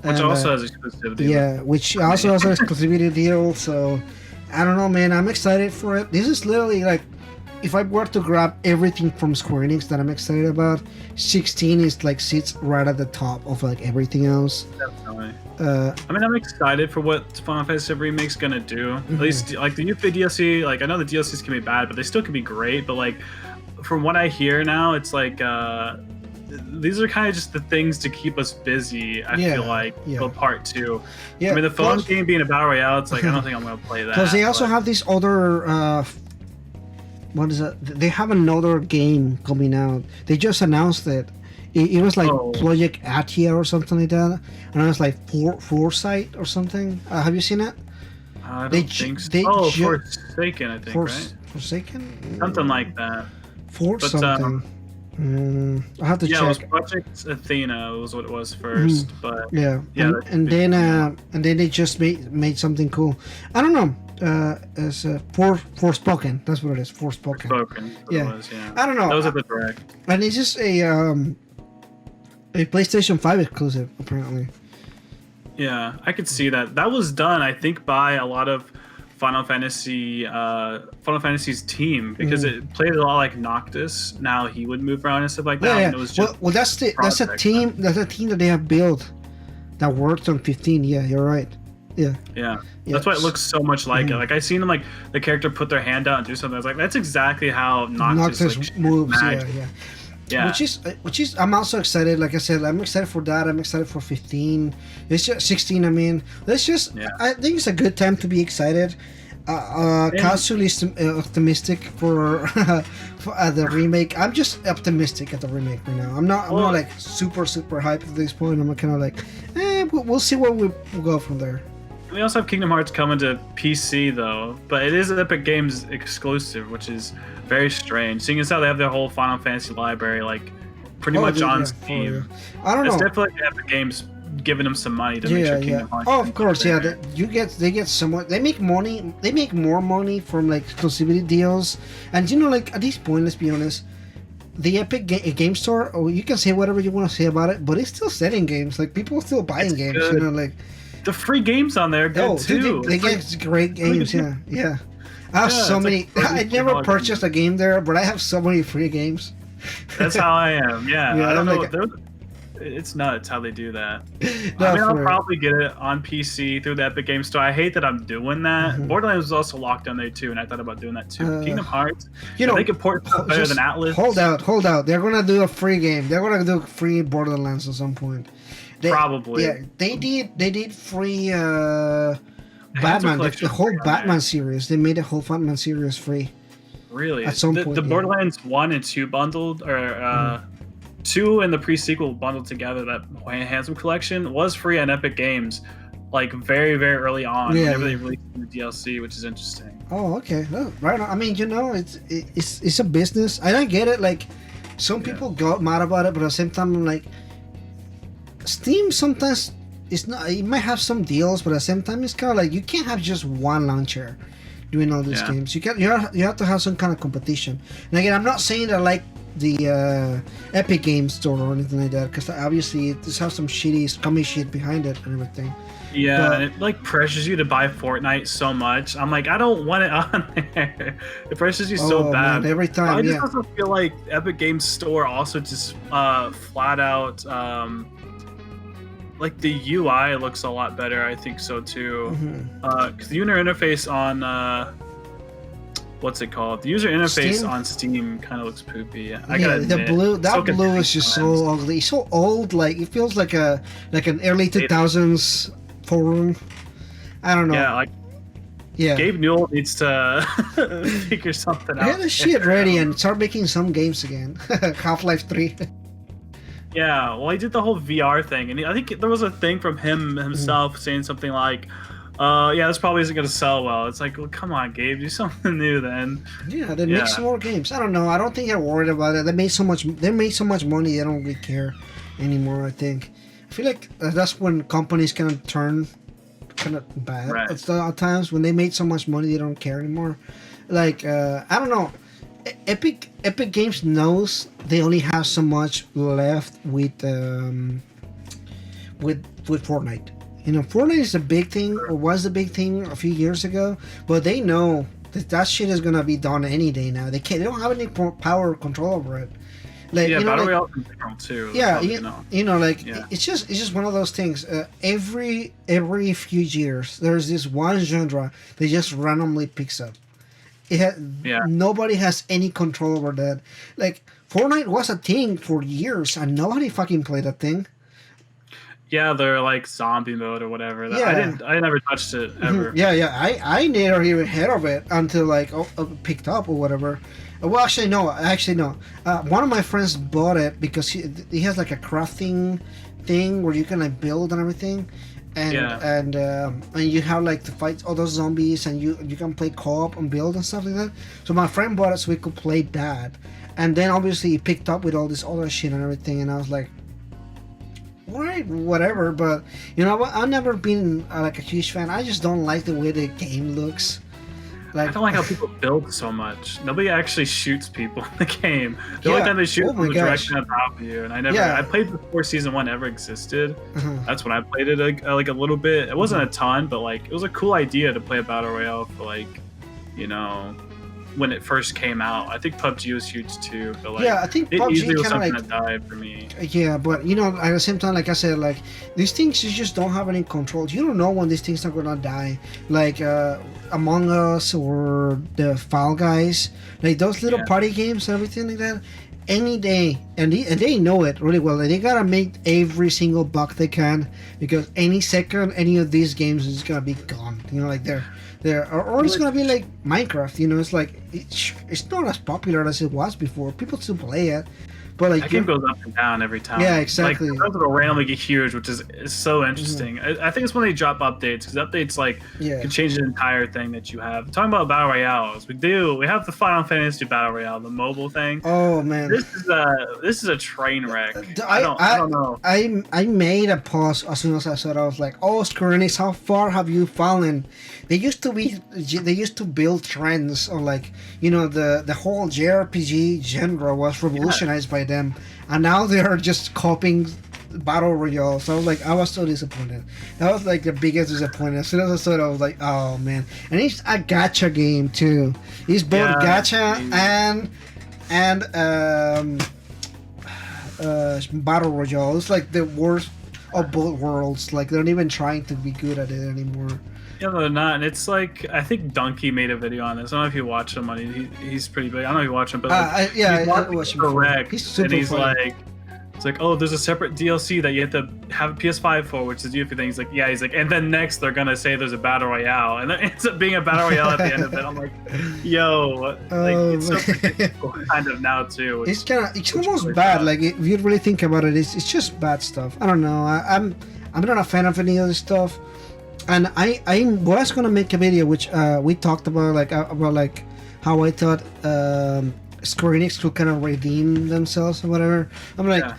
Which also has exclusivity. Yeah, which also has an exclusivity deal. So, I don't know, man. I'm excited for it. This is literally like, if I were to grab everything from Square Enix that I'm excited about, 16 is like sits right at the top of like everything else. Definitely. I mean, I'm excited for what Final Fantasy Remake's gonna do. At least, like, the Yuffie DLC, like, I know the DLCs can be bad, but they still can be great. But, like, from what I hear now, it's like, these are kind of just the things to keep us busy, I feel like, till part 2. Yeah, I mean, the phone game being a Battle Royale, it's like, I don't think I'm gonna play that. Plus, they also have this other, what is it? They have another game coming out. They just announced it. It was like Project Atia or something like that, and it was like Foresight or something. Have you seen it? I don't think so. Forsaken, I think, right? Forsaken? Something like that. Something. I have to check. Yeah, it was Project Athena was what it was first, but and then they just made something cool. I don't know. It's Forspoken. That's what it is. Forspoken. Yeah. I don't know. That was at the direct. And it's just a PlayStation 5 exclusive, apparently. Yeah, I could see that. That was done, I think, by a lot of Final Fantasy's team, because it played a lot like Noctis. Now he would move around and stuff like that. Yeah. And it was just that's a team. That's a team that they have built that worked on 15. Yeah, you're right. Yeah. That's why it looks so much like it. Like, I seen them, like, the character put their hand out and do something. I was like, that's exactly how Noctis like, moves. Yeah. Which is I'm also excited. Like I said, I'm excited for that. I'm excited for 15. It's just 16. I mean, let's just. I think it's a good time to be excited. Casually optimistic for the remake. I'm just optimistic at the remake right now. I'm not like super hyped at this point. I'm kind of like, we'll see where we'll go from there. We also have Kingdom Hearts coming to PC though, but it is Epic Games exclusive, which is very strange. Seeing as how they have their whole Final Fantasy library, like pretty much dude, on Steam. I don't know. It's definitely Epic Games giving them some money to make sure Kingdom Hearts. Oh, of course, yeah. They get somewhat. They make money. They make more money from like exclusivity deals, and like at this point, let's be honest. The Epic Game Store, you can say whatever you want to say about it, but it's still selling games. Like people are still buying games. Good. Like the free games on there are good too. They get great games. Yeah. I have so many. I never purchased a game there, but I have so many free games. That's how I am. Yeah, I don't know. Like, it's nuts how they do that. No, I mean, I'll probably get it on PC through the Epic Games Store. I hate that I'm doing that. Mm-hmm. Borderlands was also locked on there too, and I thought about doing that too. Kingdom Hearts, they could port better than Atlas. Hold out. They're gonna do a free game. They're gonna do free Borderlands at some point. Probably. Yeah, they did free Batman. The whole Batman series. They made the whole Batman series free. Really? At some point. The Borderlands 1 and 2 bundled, or 2 and the pre-sequel bundled together, that Handsome Collection was free on Epic Games, like very, very early on, whenever they released the DLC, which is interesting. Oh, okay. Oh, right on. I mean, it's a business. I don't get it. Like, some people got mad about it, but at the same time, I'm like, Steam sometimes it's not. It might have some deals, but at the same time, it's kind of like you can't have just one launcher doing all these games. You have to have some kind of competition. And again, I'm not saying that like the Epic Games Store or anything like that, because obviously it just has some shitty, scummy shit behind it and everything. Yeah, but, and it like pressures you to buy Fortnite so much. I'm like, I don't want it on there. It pressures you so bad. Man, every time. I just also feel like Epic Games Store also just flat out like the UI looks a lot better. I think so too. Because the user interface on what's it called? The user interface Steam? On Steam kind of looks poopy. I yeah, gotta admit. That blue is just so ugly. It's so old. Like it feels like an early 2000s forum. I don't know. Yeah, Gabe Newell needs to figure something out. Get the shit ready and start making some games again. Half-Life 3. Yeah, well, he did the whole VR thing, and I think there was a thing from him himself saying something like, this probably isn't going to sell well. It's like, well, come on, Gabe, do something new then. Yeah, then make some more games. I don't know. I don't think they're worried about it. They made so much money, they don't really care anymore, I think. I feel like that's when companies kind of turn kind of bad. Right. At times when they made so much money, they don't care anymore. Like, I don't know. Epic Games knows they only have so much left with Fortnite. Fortnite is a big thing, or was a big thing a few years ago, but they know that shit is gonna be done any day now. They don't have any power or control over it. Like, Battle Royale control too. Yeah, it's just one of those things. Every few years, there's this one genre that just randomly picks up. Nobody has any control over that. Like, Fortnite was a thing for years, and nobody fucking played that thing. Yeah, they're like zombie mode or whatever. I never touched it ever. I never even heard of it until picked up or whatever. Well, actually no. One of my friends bought it because he has like a crafting thing where you can like build and everything. And you have like to fight all those zombies, and you can play co-op and build and stuff like that. So my friend bought it so we could play that, and then obviously he picked up with all this other shit and everything, and I was like, alright, whatever. But I've never been like a huge fan. I just don't like the way the game looks. Like, I don't like how people build so much. Nobody actually shoots people in the game. The only time they shoot is the direction on top of you. And I played before Season 1 ever existed. That's when I played it like a little bit. It wasn't a ton, but like it was a cool idea to play a Battle Royale for when it first came out. I think PUBG was huge too, but I think it PUBG easily was something that died for me. Yeah, but at the same time, like I said, like these things you just don't have any control. You don't know when these things are gonna die. Like Among Us or the Fall Guys, like those little party games and everything like that. Any day, and they know it really well. They gotta make every single buck they can, because any second any of these games is gonna be gone. Like they're or it's gonna be like Minecraft. It's like it's not as popular as it was before. People still play it, But like that game goes up and down every time. Yeah, exactly. Like sometimes it'll randomly get huge, which is so interesting. I think it's when they drop updates, because updates can change the entire thing that you have. Talking about battle royales, we have the Final Fantasy battle royale, the mobile thing. Oh man, this is a train wreck. I don't know. I made a pause as soon as I saw it. I was like, oh, Square Enix, how far have you fallen? They used to build trends on, like, you know, the whole JRPG genre was revolutionized by them, and now they are just copying battle royale. So I was so disappointed. That was like the biggest disappointment. As soon as I saw it, I was like, oh man. And it's a gacha game too. It's both gacha and battle royale. It's like the worst of both worlds. Like, they're not even trying to be good at it anymore. Yeah, they're not. And it's like, I think Donkey made a video on this. I don't know if you watch him he's pretty big. I don't know if you watch him, but I watch him. Correct. He's super and he's funny. like, it's like, oh, there's a separate DLC that you have to have a PS5 for, which is UFO thing. He's like, yeah. He's like, and then next they're gonna say there's a battle royale, and then it ends up being a battle royale at the end of it. I'm like, yo, it's so predictable kind of now too. It's almost really bad. Like, if you really think about it, it's just bad stuff. I don't know. I'm not a fan of any of this stuff, and I was gonna make a video which we talked about, about how I thought Square Enix could kind of redeem themselves or whatever. I'm like. Yeah.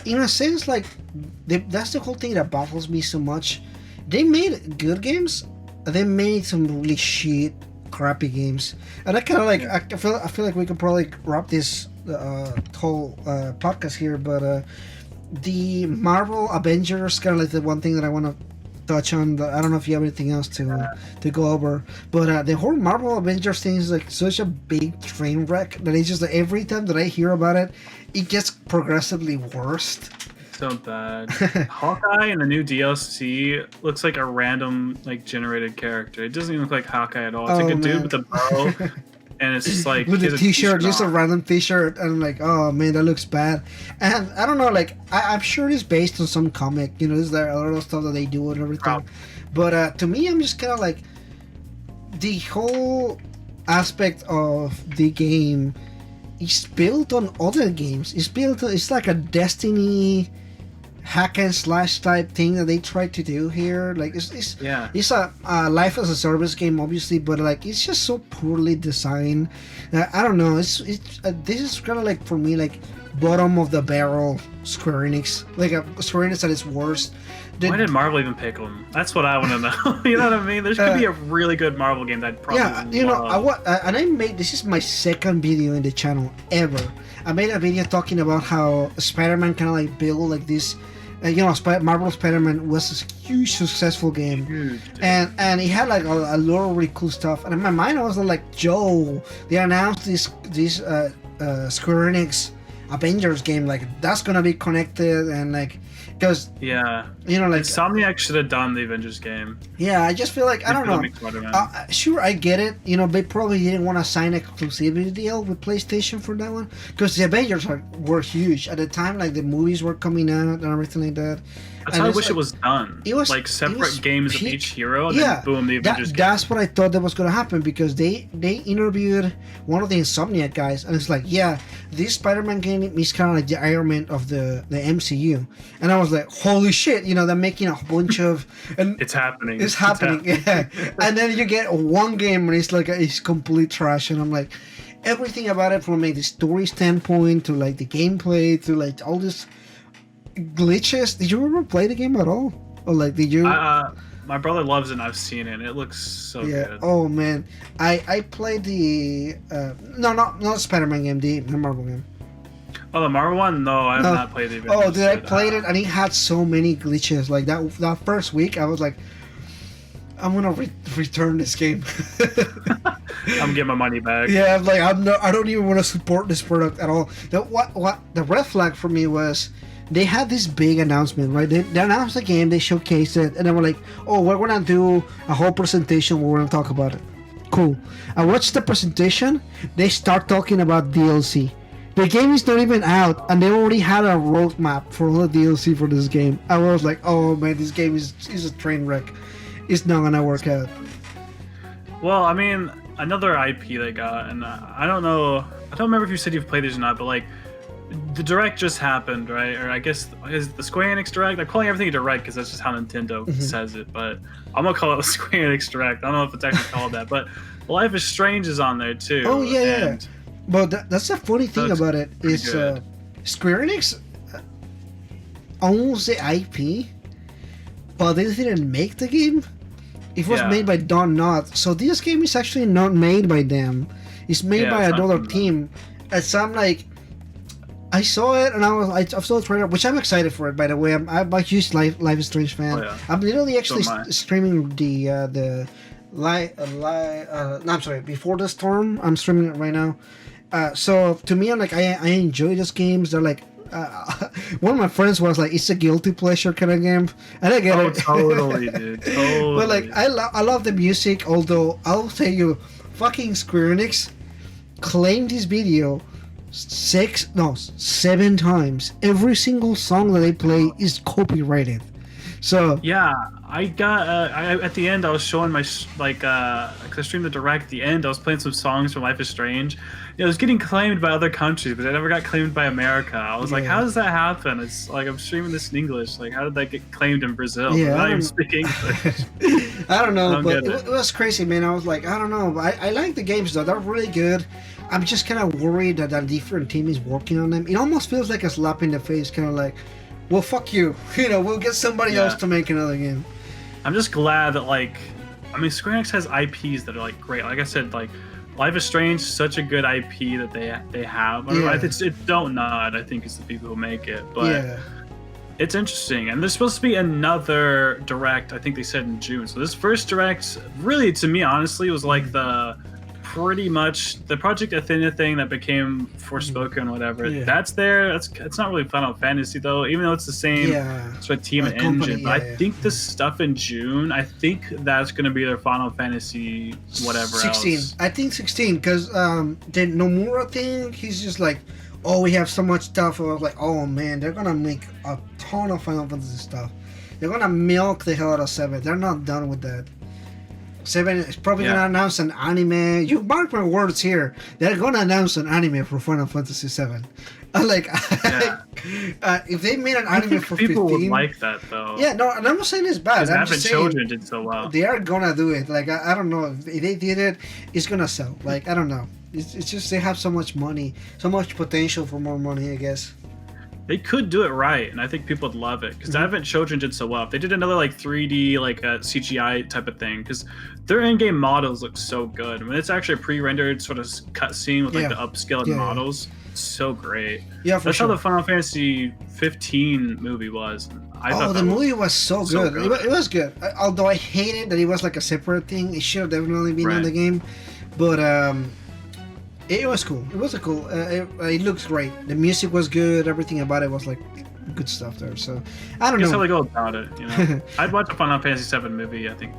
In a sense, like, that's the whole thing that baffles me so much. They made good games. They made some really shit, crappy games, and I kind of like. I feel like we could probably wrap this whole podcast here. But the Marvel Avengers, kind of like the one thing that I want to touch on. I don't know if you have anything else to go over, but the whole Marvel Avengers thing is like such a big train wreck that it's just like every time that I hear about it, it gets progressively worse. So bad. Hawkeye in the new DLC looks like a random, like, generated character. It doesn't even look like Hawkeye at all. It's like a dude with a bow, and it's just like with a t-shirt, just a random t-shirt, and I'm like, oh man, that looks bad. And I don't know, like, I'm sure it's based on some comic. You know, there's a lot of stuff that they do and everything. But to me, I'm just kind of like, the whole aspect of the game. It's built on other games. It's like a Destiny hack and slash type thing that they try to do here. Like, it's a life as a service game, obviously, but like, it's just so poorly designed. I don't know. This is kind of like, for me, like, bottom of the barrel Square Enix. Like, a Square Enix at its worst. Why did Marvel even pick them? That's what I want to know. You know what I mean? There could be a really good Marvel game that I'd probably love. And I made, this is my second video in the channel ever. I made a video talking about how Spider-Man kind of like built like this, Marvel Spider-Man was this huge successful game. Huge, and it had like a lot of really cool stuff. And in my mind, I was like, Joe, they announced this Square Enix Avengers game, like, that's gonna be connected, and like, because like Insomniac should have done the Avengers game. Yeah, I just feel like, I don't know. Sure, I get it. You know, they probably didn't want to sign an exclusivity deal with PlayStation for that one, because the Avengers were huge at the time. Like, the movies were coming out and everything like that. That's how I wish it was done. It was like separate games of each hero, and then boom, the Avengers game. That's what I thought that was going to happen, because they interviewed one of the Insomniac guys, and it's like, this Spider-Man game is kind of like the Iron Man of the MCU. And I was like, holy shit, they're making a bunch of... And it's happening. It's happening, yeah. And then you get one game, and it's like, it's complete trash, and I'm like, everything about it, from like the story standpoint, to like the gameplay, to like all this... glitches. Did you ever play the game at all, or like did you? My brother loves it, and I've seen it. It looks so good. Oh man, I played the not Spider-Man game, the Marvel game. Oh, the Marvel one? No, I have not played the Avengers. Oh, I played it, and it had so many glitches. Like that first week, I was like, I'm gonna return this game. I'm getting my money back. Yeah, I'm like, I don't even want to support this product at all. What the red flag for me was, they had this big announcement, right? They announced the game, they showcased it, and they were like, oh, we're gonna do a whole presentation where we're gonna talk about it. Cool. I watched the presentation, they start talking about DLC. The game is not even out, and they already had a roadmap for all the DLC for this game. I was like, oh man, this game is a train wreck. It's not gonna work out. Well, I mean, another IP they got, and I don't know, I don't remember if you said you've played this or not, but like, the direct just happened, right? Or I guess is the Square Enix direct. I'm calling everything a direct because that's just how Nintendo says it. But I'm gonna call it the Square Enix direct. I don't know if it's actually called that, but Life is Strange is on there too. Oh yeah. But that's the funny thing about it is Square Enix owns the IP, but they didn't make the game. It was made by Don Knotts, so this game is actually not made by them. It's made by another team. And so I'm like, I saw it and I saw the trailer, which I'm excited for it. By the way, I'm a huge Life is Strange fan. Oh, yeah. I'm literally actually streaming the no, I'm sorry, Before the Storm. I'm streaming it right now. So to me, I'm like, I enjoy these games. They're like, one of my friends was like, it's a guilty pleasure kind of game, and I get it. Totally, dude. Totally. But like, I love the music. Although I'll tell you, fucking Square Enix claimed this video 7 times. Every single song that they play is copyrighted. So yeah, I got at the end I was showing my cause I streamed the direct. At the end I was playing some songs from Life is Strange. It was getting claimed by other countries, but it never got claimed by America. I was like, how does that happen? It's like I'm streaming this in English. Like, how did that get claimed in Brazil? Yeah, I'm not even speaking English. I don't know, but it was crazy, man. I was like, I don't know, but I like the games though. They're really good. I'm just kind of worried that a different team is working on them. It almost feels like a slap in the face, kind of like, well, fuck you. We'll get somebody else to make another game. I'm just glad that, like, I mean, Square Enix has IPs that are, like, great. Like I said, like, Life is Strange, such a good IP that they have. It's Don't Nod, I think, is the people who make it. But it's interesting. And there's supposed to be another direct, I think they said in June. So this first direct, really, to me, honestly, was like pretty much the Project Athena thing that became Forspoken, whatever. That's there. It's not really Final Fantasy though, even though it's the same sort of team and engine. But I think the stuff in June, I think that's going to be their Final Fantasy whatever 16. else. I think 16 because the Nomura thing, he's just like, oh, we have so much stuff. I was like, oh man, they're gonna make a ton of Final Fantasy stuff. They're gonna milk the hell out of 7. They're not done with that. 7 is probably gonna announce an anime. You mark my words here. They're gonna announce an anime for Final Fantasy 7. If they made an anime for 15, people would like that though. Yeah, no, and I'm not saying it's bad. I'm just saying Children did so well. They are gonna do it. Like I don't know if they did it, it's gonna sell. Like I don't know. It's just they have so much money, so much potential for more money, I guess. They could do it right, and I think people would love it because Advent Children did so well. If they did another like 3D, like a CGI type of thing, because their in-game models look so good. I mean, it's actually a pre-rendered sort of cutscene with like the upscaled models. It's so great. Yeah, that's how the Final Fantasy 15 movie was. I thought the movie was so good. It was good. Although I hated that it was like a separate thing. It should have definitely been in the game, but it was cool. It was cool. It looks great. The music was good. Everything about it was like good stuff there. So I don't know. That's how they go about it. I'd watch a Final Fantasy 7 movie. I think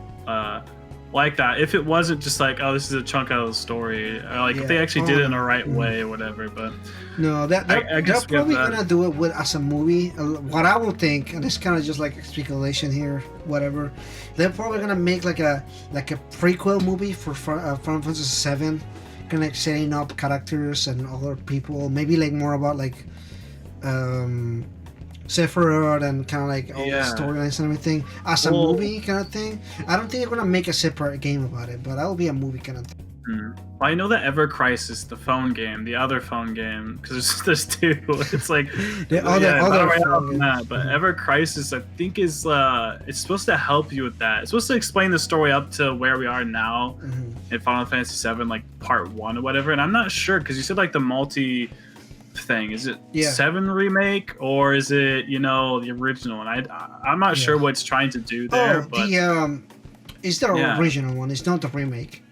like that if it wasn't just like, oh, this is a chunk out of the story, or like if they actually did it in the right way or whatever. But no, they're probably gonna do it as a movie. What I would think, and it's kind of just like speculation here, whatever. They're probably gonna make like a prequel movie for Final Fantasy 7. Kind of like setting up characters and other people, maybe like more about like Sephiroth and kind of like all the storylines and everything as a movie kind of thing. I don't think they're gonna make a separate game about it, but that'll be a movie kind of thing. Well, I know that Ever Crisis, the phone game, the other phone game, because there's two. It's like the other phone game. But Ever Crisis, I think is it's supposed to help you with that. It's supposed to explain the story up to where we are now in Final Fantasy VII, like Part 1 or whatever. And I'm not sure because you said like the multi thing. Is it 7 remake or is it the original? And I'm not sure what it's trying to do there. But it's the original one. It's not the remake.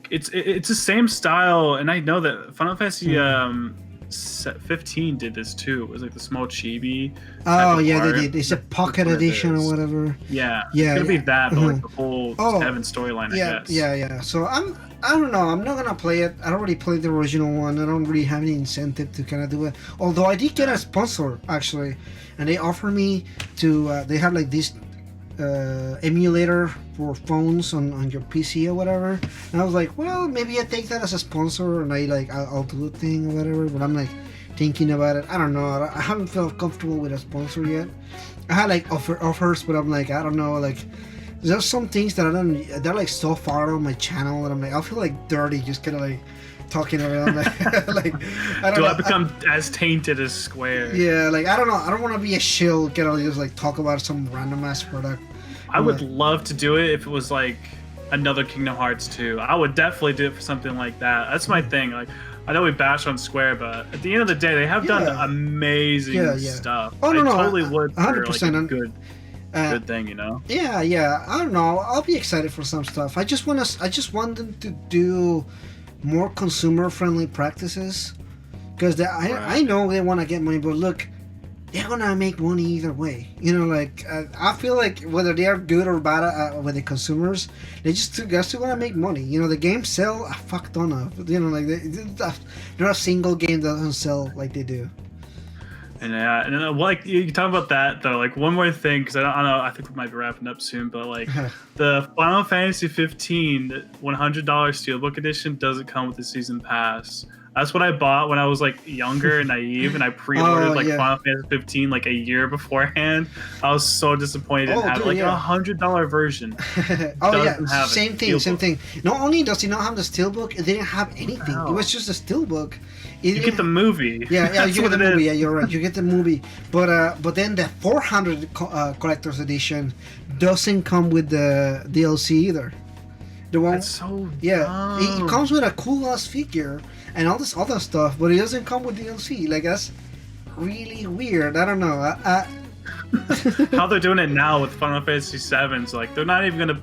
It's the same style, and I know that Final Fantasy 15 did this too. It was like the small chibi. Oh yeah, they did. It's a pocket edition or whatever. Yeah, it's gonna be that, but like the whole 7 storyline. I guess. Yeah. So I don't know. I'm not gonna play it. I already played the original one. I don't really have any incentive to kind of do it. Although I did get a sponsor actually, and they offered me to. They have like this emulator for phones on your PC or whatever, and I was like, well, maybe I take that as a sponsor and I'll do the thing or whatever. But I'm like, thinking about it. I don't know. I haven't felt comfortable with a sponsor yet. I had like offers, but I'm like, I don't know. Like, there's some things that I don't. They're like so far on my channel, and I'm like, I feel like dirty just kind of like talking around. Like I don't Do know. I become as tainted as Square? Yeah, like I don't know. I don't want to be a shill. Kind of just like talk about some random ass product. I would love to do it if it was like another Kingdom Hearts 2. I would definitely do it for something like that. That's my thing. Like, I know we bash on Square, but at the end of the day, they have done amazing stuff. Oh no, I totally would. 100%. Like a good thing, you know. Yeah. I don't know. I'll be excited for some stuff. I just want them to do more consumer friendly practices, because I know they want to get money, but look, they're gonna make money either way. You know, like I feel like whether they are good or bad with the consumers, they're still gonna make money. You know, the games sell a fuck ton of. You know, like there are a single game that doesn't sell like they do. And like you talk about that though, like one more thing, because I don't know, I think we might be wrapping up soon, but like the Final Fantasy 15 $100 Steelbook edition doesn't come with the season pass. That's what I bought when I was like younger and naive, and I pre-ordered Final Fantasy 15 like a year beforehand. I was so disappointed in having $100 version. Same thing. Not only does it not have the steelbook, it didn't have anything. It was just a steelbook. You get the movie. Yeah, you get the movie. Yeah, you're right. You get the movie, but then the 400 collector's edition doesn't come with the DLC either. The one, that's so it comes with a cool ass figure and all this other stuff, but it doesn't come with DLC. Like, that's really weird. I don't know. How they're doing it now with Final Fantasy 7, so like they're not even gonna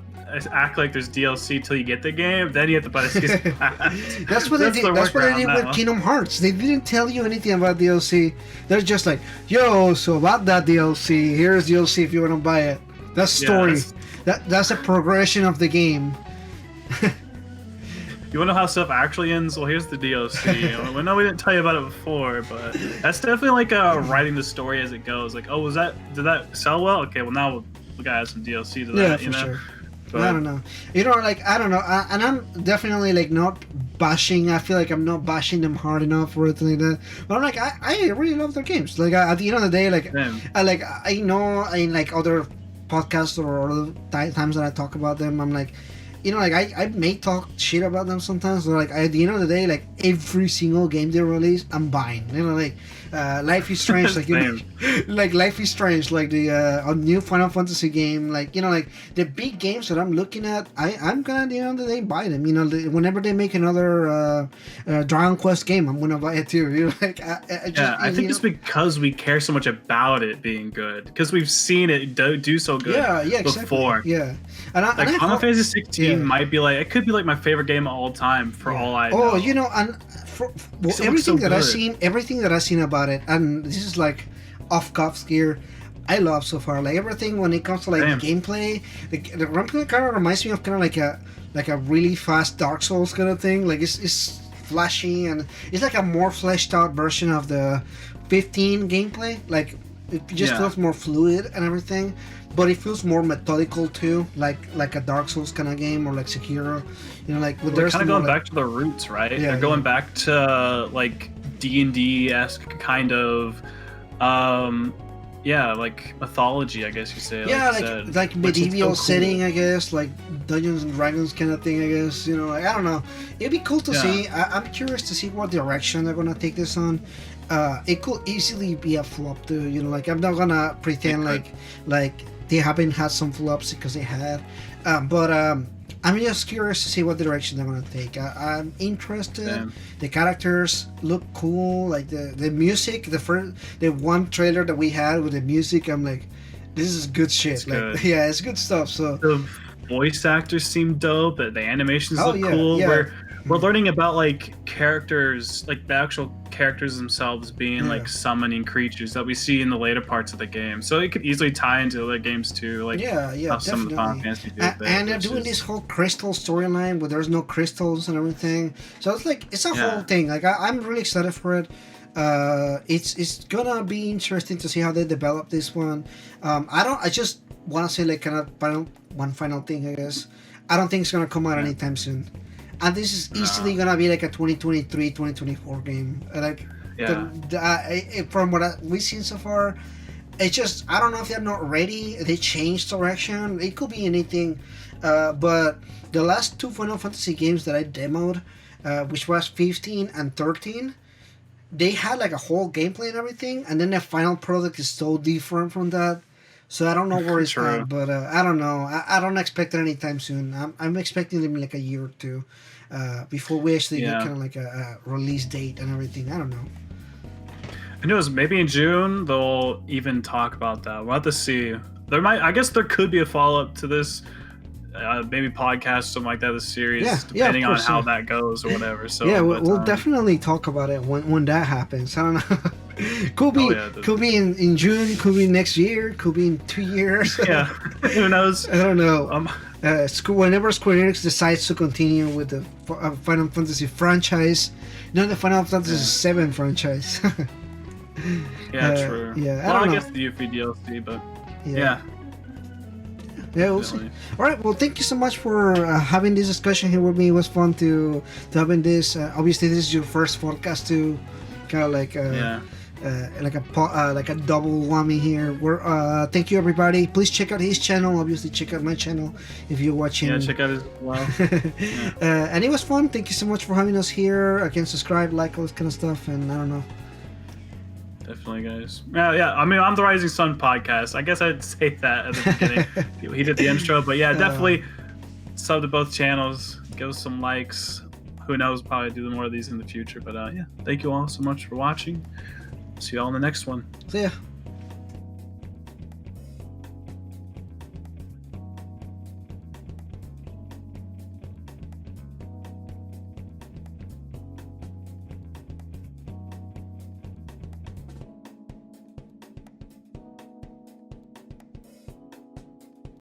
act like there's DLC till you get the game. Then you have to buy the season pass. That's what they did. That's what they did with Kingdom Hearts. They didn't tell you anything about DLC. They're just like, yo, so about that DLC, here's DLC if you want to buy it. That's story. That's a progression of the game. You want to know how stuff actually ends? Well, here's the DLC. We know we didn't tell you about it before, but that's definitely like writing the story as it goes. Like, oh, did that sell well? Okay, well now we gotta add some DLC to that. Yeah, for sure. But I don't know. You know, like I don't know. And I'm definitely like not bashing. I feel like I'm not bashing them hard enough or anything like that. But I'm like, I really love their games. Like at the end of the day, like I know in like other podcasts or other times that I talk about them, I'm like, you know, like I may talk shit about them sometimes, but like at the end of the day, like every single game they release, I'm buying. You know, like Life is Strange, like like Life is Strange, like the a new Final Fantasy game, like, you know, like the big games that I'm looking at, I'm gonna at the end of the day buy them. You know, whenever they make another Dragon Quest game, I'm gonna buy it too. You know, like I think it's because we care so much about it being good, because we've seen it do so good. Before. Exactly. Yeah, and Final Fantasy 16 might be like, it could be like my favorite game of all time for all I know. Oh, you know, and everything that I've seen about it, and this is like off cuff gear, I love so far. Like everything when it comes to like gameplay, the gameplay kind of reminds me of kind of like a really fast Dark Souls kind of thing. Like it's flashy, and it's like a more fleshed out version of the 15 gameplay. Like it just feels more fluid and everything, but it feels more methodical too, like a Dark Souls kind of game, or like Sekiro. You know, like they're kind of going back to the roots, right? They're going back to like D&D-esque kind of like mythology, I guess you say. Like medieval setting, I guess, like Dungeons and Dragons kind of thing, I guess. You know, like, I don't know. It'd be cool to see. I'm curious to see what direction they're gonna take this on. It could easily be a flop too. You know, like I'm not gonna pretend like they haven't had some flops, because they have. But I'm just curious to see what direction they're gonna take. I'm interested. Damn. The characters look cool. Like the music, the one trailer that we had with the music, I'm like, this is good shit. It's like, good. Yeah, it's good stuff. So the voice actors seem dope. The animations look cool. Yeah. We're learning about like characters, like the actual characters themselves being like summoning creatures that we see in the later parts of the game. So it could easily tie into other games too, like how some of the Final Fantasy do. And they're doing this whole crystal storyline where there's no crystals and everything. So it's like it's a whole thing. Like I'm really excited for it. It's gonna be interesting to see how they develop this one. I just want to say like kind of one final thing, I guess. I don't think it's gonna come out anytime soon. And this is easily gonna be like a 2023, 2024 game. Like, Yeah. From what we've seen so far, it's just I don't know if they're not ready. They changed direction. It could be anything, but the last two Final Fantasy games that I demoed, which was 15 and 13, they had like a whole gameplay and everything, and then the final product is so different from that. So I don't know where it's at, but I don't know. I don't expect it anytime soon. I'm expecting them in like a year or two, before we actually get kind of like a release date and everything. I don't know. I know maybe in June they'll even talk about that. We'll have to see. I guess there could be a follow up to this, maybe podcast, something like that. The series, depending on how that goes or whatever. So yeah, we'll definitely talk about it when that happens. I don't know. Could be in June, could be next year, could be in 2 years. Yeah, who knows? I don't know. Whenever Square Enix decides to continue with the Final Fantasy franchise, not the Final Fantasy VII franchise. Yeah, true. Yeah, I guess the Yuffie DLC, but yeah. Yeah, we'll see. All right. Well, thank you so much for having this discussion here with me. It was fun to having this. Obviously, this is your first podcast to kind of like like a double whammy here. Thank you, everybody. Please check out his channel. Obviously, check out my channel if you're watching. Yeah, check out his as well. And it was fun. Thank you so much for having us here. Again, subscribe, like, all this kind of stuff, and I don't know. Definitely, guys. Yeah. I mean, I'm the Rising Sun podcast. I guess I'd say that at the beginning. He did the intro, but yeah, definitely sub to both channels. Give us some likes. Who knows? Probably do more of these in the future. But yeah, thank you all so much for watching. See you all in the next one. See ya.